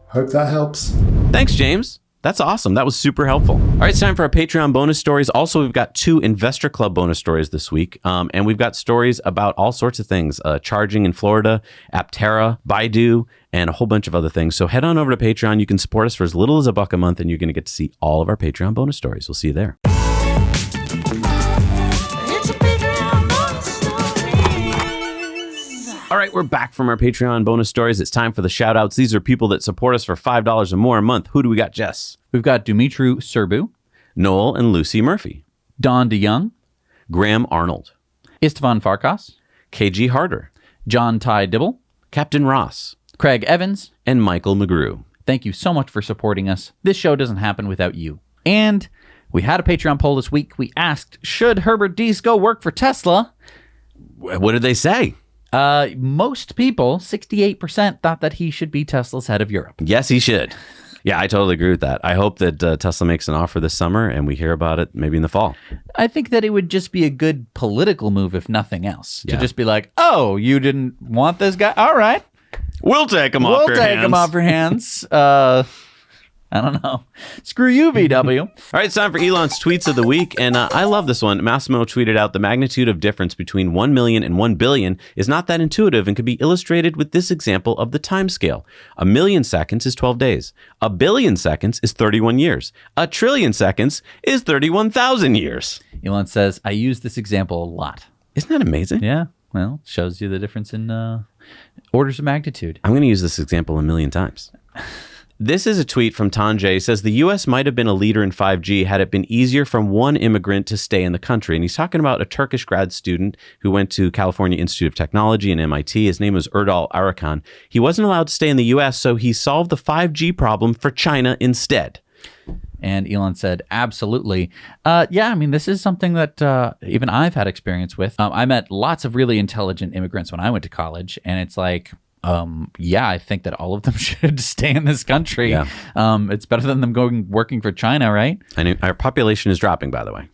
Hope that helps. Thanks, James. That's awesome. That was super helpful. All right, it's time for our Patreon bonus stories. Also, we've got 2 Investor Club bonus stories this week. And we've got stories about all sorts of things. Charging in Florida, Aptera, Baidu, and a whole bunch of other things. So head on over to Patreon. You can support us for as little as $1 a month, and you're going to get to see all of our Patreon bonus stories. We'll see you there. All right, we're back from our Patreon bonus stories. It's time for the shout outs. These are people that support us for $5 or more a month. Who do we got, Jess? We've got Dumitru Serbu, Noel and Lucy Murphy, Don DeYoung, Graham Arnold, Istvan Farkas, KG Harder, John Ty Dibble, Captain Ross, Craig Evans, and Michael McGrew. Thank you so much for supporting us. This show doesn't happen without you. And we had a Patreon poll this week. We asked, should Herbert Diess go work for Tesla? What did they say? Most people, 68%, thought that he should be Tesla's head of Europe. Yes, he should. Yeah, I totally agree with that. I hope that Tesla makes an offer this summer and we hear about it maybe in the fall. I think that it would just be a good political move, if nothing else, to just be like, oh, you didn't want this guy? All right. We'll take him off your hands. We'll take him off your hands. I don't know. Screw you, VW. All right, it's time for Elon's tweets of the week. And I love this one. Massimo tweeted out, the magnitude of difference between 1 million and 1 billion is not that intuitive and can be illustrated with this example of the time scale. 1 million seconds is 12 days. 1 billion seconds is 31 years. 1 trillion seconds is 31,000 years. Elon says, I use this example a lot. Isn't that amazing? Yeah. Well, shows you the difference in orders of magnitude. I'm going to use this example 1 million times. This is a tweet from Tanjay. He says, the U.S. might have been a leader in 5G had it been easier from one immigrant to stay in the country. And he's talking about a Turkish grad student who went to California Institute of Technology and MIT. His name was Erdal Arakan. He wasn't allowed to stay in the U.S., so he solved the 5G problem for China instead. And Elon said, absolutely. Yeah, I mean, this is something that even I've had experience with. I met lots of really intelligent immigrants when I went to college, and it's like, yeah, I think that all of them should stay in this country. Yeah. It's better than them working for China, right? I know our population is dropping, by the way.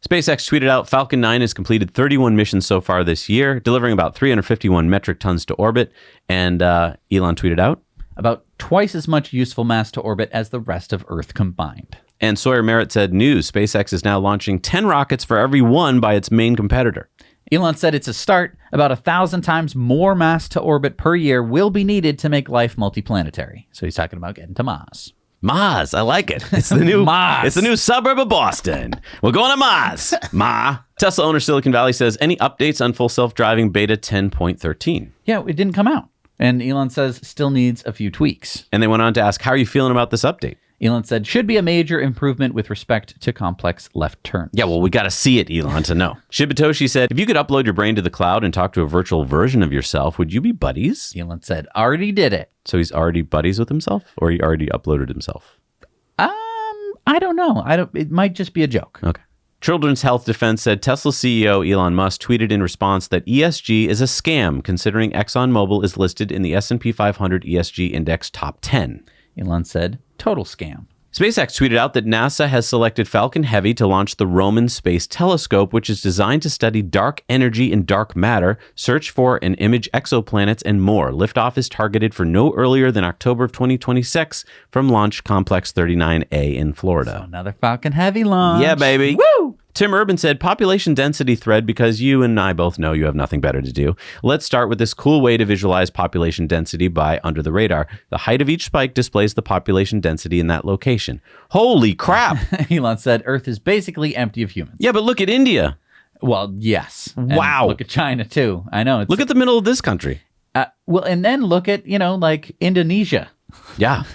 SpaceX tweeted out, Falcon 9 has completed 31 missions so far this year, delivering about 351 metric tons to orbit. And Elon tweeted out, about twice as much useful mass to orbit as the rest of Earth combined. And Sawyer Merritt said, news, SpaceX is now launching 10 rockets for every one by its main competitor. Elon said it's a start. About 1,000 times more mass to orbit per year will be needed to make life multiplanetary. So he's talking about getting to Mars. Mars, I like it. It's the new Mars. It's the new suburb of Boston. We're going to Mars. Ma. Tesla owner Silicon Valley says, any updates on full self-driving beta 10.13? Yeah, it didn't come out. And Elon says still needs a few tweaks. And they went on to ask, how are you feeling about this update? Elon said, should be a major improvement with respect to complex left turns. Yeah, well, we got to see it, Elon, to know. Shibatoshi said, if you could upload your brain to the cloud and talk to a virtual version of yourself, would you be buddies? Elon said, already did it. So he's already buddies with himself, or he already uploaded himself? I don't know. It might just be a joke. Okay. Children's Health Defense said Tesla CEO Elon Musk tweeted in response that ESG is a scam, considering ExxonMobil is listed in the S&P 500 ESG Index Top 10. Elon said, total scam. SpaceX tweeted out that NASA has selected Falcon Heavy to launch the Roman Space Telescope, which is designed to study dark energy and dark matter, search for and image exoplanets, and more. Liftoff is targeted for no earlier than October of 2026 from Launch Complex 39A in Florida. So another Falcon Heavy launch. Yeah, baby. Woo! Tim Urban said, population density thread, because you and I both know you have nothing better to do. Let's start with this cool way to visualize population density by under the radar. The height of each spike displays the population density in that location. Holy crap. Elon said, Earth is basically empty of humans. Yeah, but look at India. Well, yes. And Wow. look at China, too. I know. Look at the middle of this country. Well, and then look at, like Indonesia. Yeah.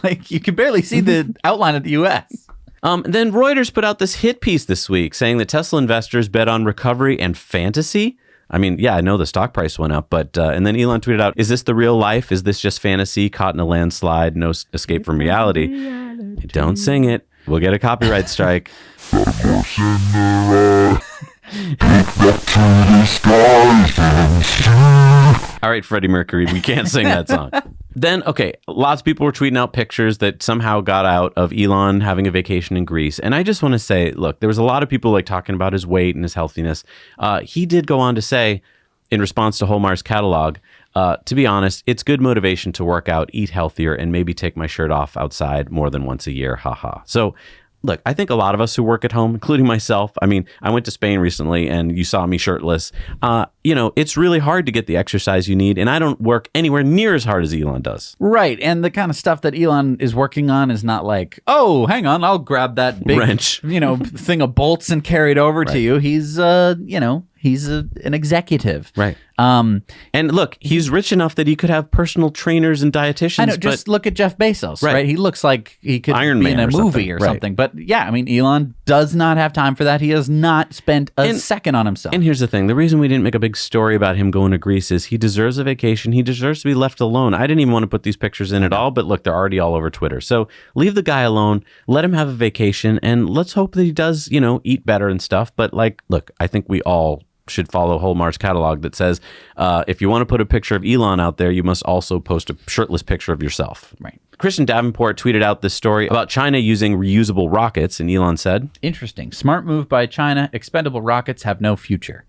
Like, you can barely see the outline of the U.S. Then Reuters put out this hit piece this week saying that Tesla investors bet on recovery and fantasy. I mean, yeah, I know the stock price went up, but and then Elon tweeted out, is this the real life? Is this just fantasy caught in a landslide? No escape from reality. Don't sing it. We'll get a copyright strike. All right, Freddie Mercury, we can't sing that song. Then, okay, lots of people were tweeting out pictures that somehow got out of Elon having a vacation in Greece. And I just want to say, look, there was a lot of people like talking about his weight and his healthiness. He did go on to say, in response to Hallmark's catalog, to be honest, it's good motivation to work out, eat healthier, and maybe take my shirt off outside more than once a year. Haha. So, look, I think a lot of us who work at home, including myself, I mean, I went to Spain recently and you saw me shirtless. It's really hard to get the exercise you need. And I don't work anywhere near as hard as Elon does. Right. And the kind of stuff that Elon is working on is not like, oh, hang on, I'll grab that big wrench, thing of bolts and carry it over to you. He's, he's an executive. Right. And look, he's rich enough that he could have personal trainers and dietitians. I know, just look at Jeff Bezos, right? He looks like he could Iron be Man in a or movie something. or Right. something. But yeah, I mean, Elon does not have time for that. He has not spent a second on himself. And here's the thing. The reason we didn't make a big story about him going to Greece is he deserves a vacation. He deserves to be left alone. I didn't even want to put these pictures in at all, but look, they're already all over Twitter. So leave the guy alone. Let him have a vacation. And let's hope that he does, eat better and stuff. But look, I think we all should follow Hallmark's catalog that says, if you want to put a picture of Elon out there, you must also post a shirtless picture of yourself. Right. Christian Davenport tweeted out this story about China using reusable rockets, and Elon said, interesting. Smart move by China. Expendable rockets have no future.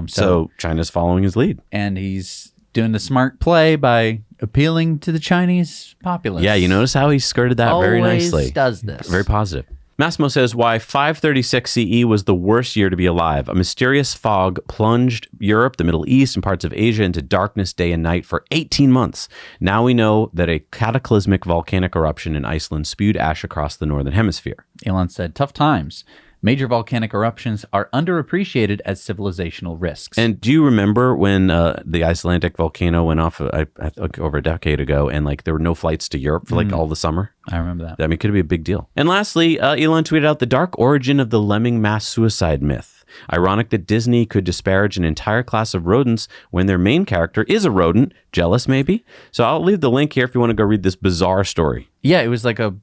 So China's following his lead. And he's doing the smart play by appealing to the Chinese populace. Yeah, you notice how he skirted that very Always nicely. does this. Very positive. Massimo says why 536 CE was the worst year to be alive. A mysterious fog plunged Europe, the Middle East, and parts of Asia into darkness day and night for 18 months. Now we know that a cataclysmic volcanic eruption in Iceland spewed ash across the northern hemisphere. Elon said, tough times. Major volcanic eruptions are underappreciated as civilizational risks. And do you remember when the Icelandic volcano went off I think over a decade ago and there were no flights to Europe for all the summer? I remember that. I mean, it could be a big deal. And lastly, Elon tweeted out the dark origin of the lemming mass suicide myth. Ironic that Disney could disparage an entire class of rodents when their main character is a rodent. Jealous, maybe? So I'll leave the link here if you want to go read this bizarre story. Yeah, it was like a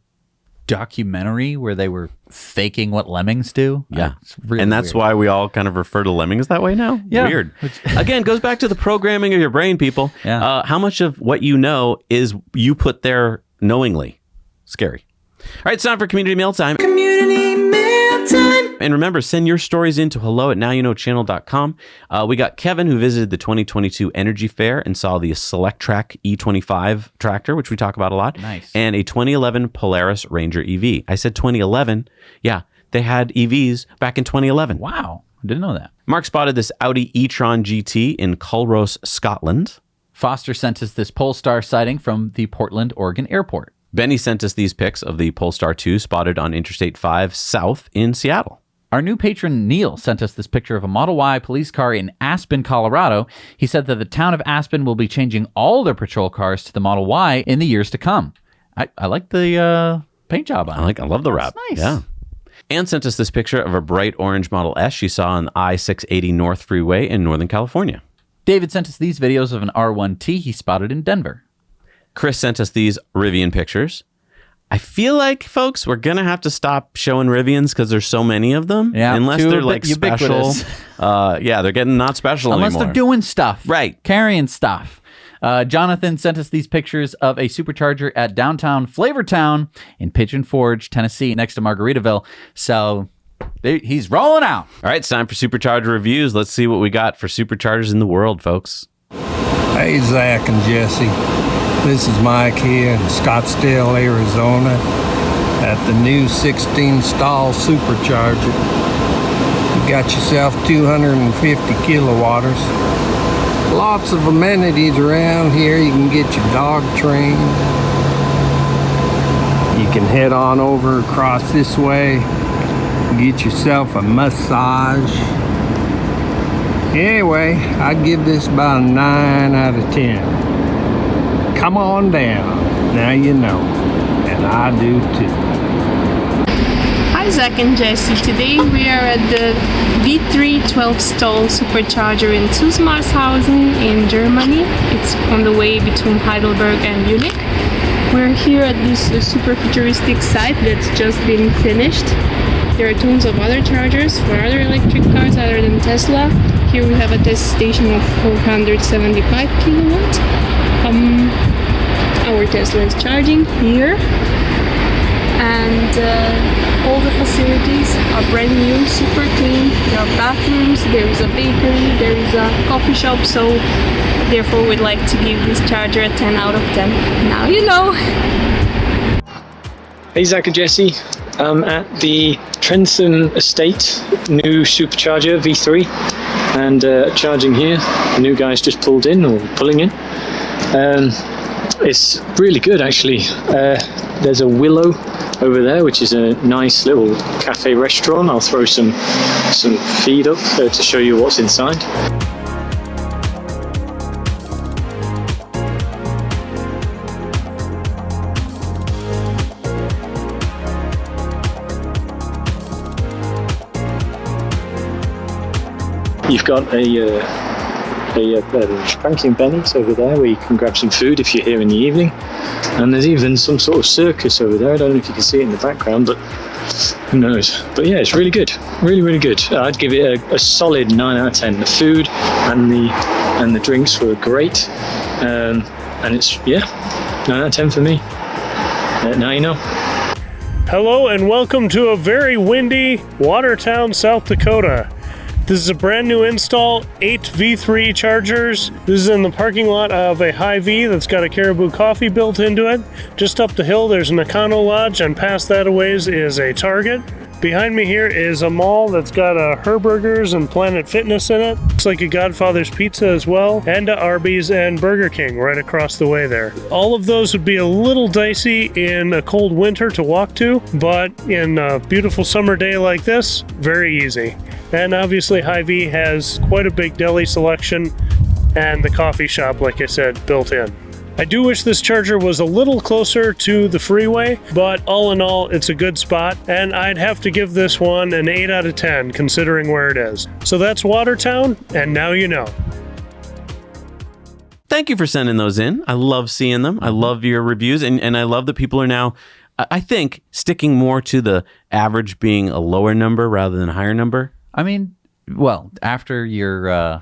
documentary where they were faking what lemmings do. Yeah. It's really and that's weird. why we all kind of refer to lemmings that way now. Yeah. Weird. Again, goes back to the programming of your brain, people. Yeah. How much of what you know is you put there knowingly? Scary. All right, it's time for Community Mail Time. Community mail time. And remember, send your stories in to hello@nowyouknowchannel.com. We got Kevin, who visited the 2022 Energy Fair and saw the Selectrac E25 tractor, which we talk about a lot. Nice. And a 2011 Polaris Ranger EV. I said 2011. Yeah, they had EVs back in 2011. Wow. I didn't know that. Mark spotted this Audi e-tron GT in Culross, Scotland. Foster sent us this Polestar sighting from the Portland, Oregon airport. Benny sent us these pics of the Polestar 2 spotted on Interstate 5 South in Seattle. Our new patron Neil sent us this picture of a Model Y police car in Aspen, Colorado. He said that the town of Aspen will be changing all their patrol cars to the Model Y in the years to come. I like the paint job on it. I love the wrap. Nice. Yeah. Anne sent us this picture of a bright orange Model S she saw on the I-680 North Freeway in Northern California. David sent us these videos of an R1T he spotted in Denver. Chris sent us these Rivian pictures. I feel like, folks, we're going to have to stop showing Rivians because there's so many of them. Yeah, Unless too they're like special. ubiquitous. Yeah, they're getting not special Unless anymore. they're doing stuff. Right. Carrying stuff. Jonathan sent us these pictures of a supercharger at downtown Flavortown in Pigeon Forge, Tennessee, next to Margaritaville. So he's rolling out. All right, it's time for Supercharger reviews. Let's see what we got for superchargers in the world, folks. Hey, Zach and Jesse. This is Mike here in Scottsdale, Arizona at the new 16-stall supercharger. You got yourself 250 kilowatts. Lots of amenities around here. You can get your dog trained. You can head on over across this way, get yourself a massage. Anyway, I'd give this about a 9 out of 10. Come on down. Now you know. And I do too. Hi Zach and Jesse. Today we are at the V3 12-stall supercharger in Zusmarshausen in Germany. It's on the way between Heidelberg and Munich. We're here at this super futuristic site that's just been finished. There are tons of other chargers for other electric cars other than Tesla. Here we have a test station of 475 kilowatts. Our Tesla is charging here, and all the facilities are brand new, super clean. There are bathrooms, there is a bakery, there is a coffee shop, so therefore we'd like to give this charger a 10 out of 10. Now you know! Hey Zach and Jesse, I'm at the Trentham Estate new Supercharger V3 and charging here. The new guy's just pulled in or pulling in. It's really good actually. There's a Willow over there, which is a nice little cafe restaurant. I'll throw some feed up to show you what's inside. You've got a Franklin Benny's over there where you can grab some food if you're here in the evening, and there's even some sort of circus over there. I don't know if you can see it in the background, but who knows. But yeah, it's really good, really good. I'd give it a solid 9 out of 10. The food and the drinks were great, and it's 9 out of 10 for me. Now you know. Hello and welcome to a very windy Watertown, South Dakota. This is a brand new install, 8 V3 chargers. This is in the parking lot of a Hy-Vee that's got a Caribou Coffee built into it. Just up the hill there's an Econo Lodge, and past that a ways is a Target. Behind me here is a mall that's got a Herburgers and Planet Fitness in it. Looks like a Godfather's Pizza as well, and a Arby's and Burger King right across the way there. All of those would be a little dicey in a cold winter to walk to, but in a beautiful summer day like this, very easy. And obviously Hy-Vee has quite a big deli selection and the coffee shop, like I said, built in. I do wish this charger was a little closer to the freeway, but all in all, it's a good spot, and I'd have to give this one an 8 out of 10, considering where it is. So that's Watertown, and now you know. Thank you for sending those in. I love seeing them. I love your reviews, and I love that people are now I think sticking more to the average being a lower number rather than a higher number. I mean, well, after your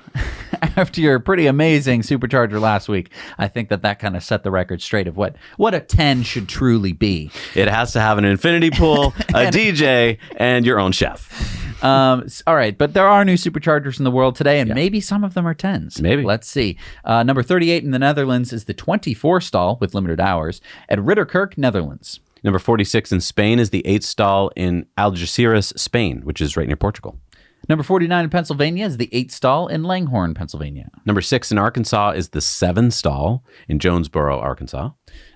after your pretty amazing Supercharger last week, I think that kind of set the record straight of what a 10 should truly be. It has to have an infinity pool, a DJ, and your own chef. All right, but there are new Superchargers in the world today, and maybe some of them are 10s. Maybe. Let's see. Number 38 in the Netherlands is the 24 stall with limited hours at Ridderkerk, Netherlands. Number 46 in Spain is the 8 stall in Algeciras, Spain, which is right near Portugal. Number 49 in Pennsylvania is the 8 stall in Langhorne, Pennsylvania. Number 6 in Arkansas is the 7 stall in Jonesboro, Arkansas.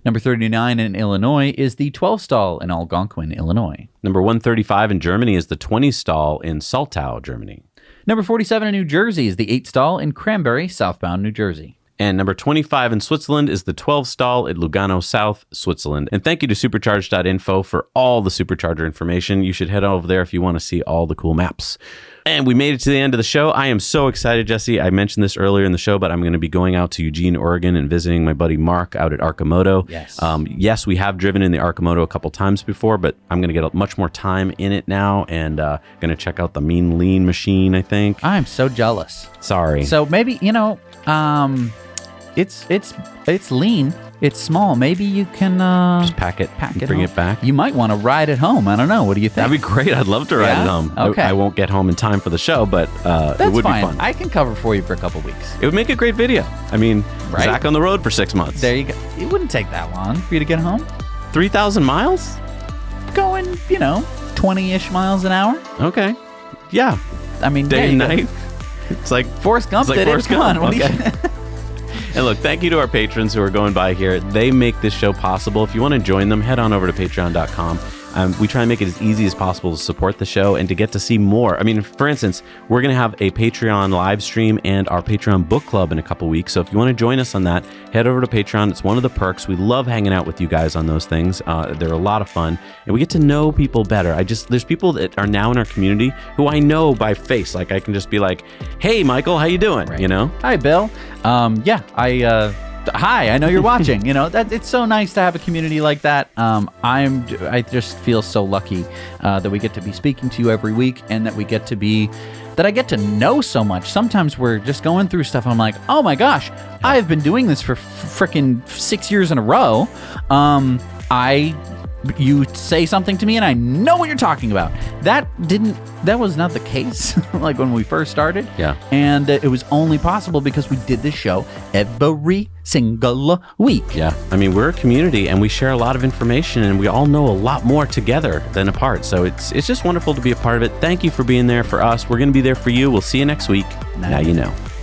Number 39 in Illinois is the 12 stall in Algonquin, Illinois. Number 135 in Germany is the 20 stall in Saltau, Germany. Number 47 in New Jersey is the 8 stall in Cranberry, southbound New Jersey. And number 25 in Switzerland is the 12 stall at Lugano South, Switzerland. And thank you to supercharge.info for all the Supercharger information. You should head over there if you want to see all the cool maps. And we made it to the end of the show. I am so excited, Jesse. I mentioned this earlier in the show, but I'm going to be going out to Eugene, Oregon and visiting my buddy Mark out at Arcimoto. Yes. Yes, we have driven in the Arcimoto a couple times before, but I'm going to get much more time in it now and going to check out the Mean Lean machine, I think. I'm so jealous. Sorry. So maybe, it's lean. It's small. Maybe you can just pack it bring home. it back. You might want to ride it home. I don't know. What do you think? That'd be great. I'd love to ride it home. Okay. I won't get home in time for the show, but it would fine. be fun. I can cover for you for a couple weeks. It would make a great video. I mean, Right? Zac on the road for 6 months. There you go. It wouldn't take that long for you to get home. 3,000 miles? Going, 20-ish miles an hour. Okay. Yeah. I mean, Day and there you night. It's like Forrest Gump it's like did Forrest it. Come on. Gump. What do Okay. And look, thank you to our patrons who are going by here. They make this show possible. If you want to join them, head on over to patreon.com. We try and make it as easy as possible to support the show and to get to see more. I mean, for instance, we're going to have a Patreon live stream and our Patreon book club in a couple weeks. So if you want to join us on that, head over to Patreon. It's one of the perks. We love hanging out with you guys on those things. They're a lot of fun and we get to know people better. there's people that are now in our community who I know by face. Like I can just be like, hey, Michael, how you doing? Right. You know? Hi, Bill. Hi, I know you're watching. That it's so nice to have a community like that. I just feel so lucky that we get to be speaking to you every week, and that I get to know so much. Sometimes we're just going through stuff, and I'm like, oh my gosh, I've been doing this for frickin' 6 years in a row. You say something to me and I know what you're talking about. That was not the case like when we first started. Yeah. And it was only possible because we did this show every single week. Yeah. I mean, we're a community and we share a lot of information and we all know a lot more together than apart. So it's just wonderful to be a part of it. Thank you for being there for us. We're going to be there for you. We'll see you next week. Now you know.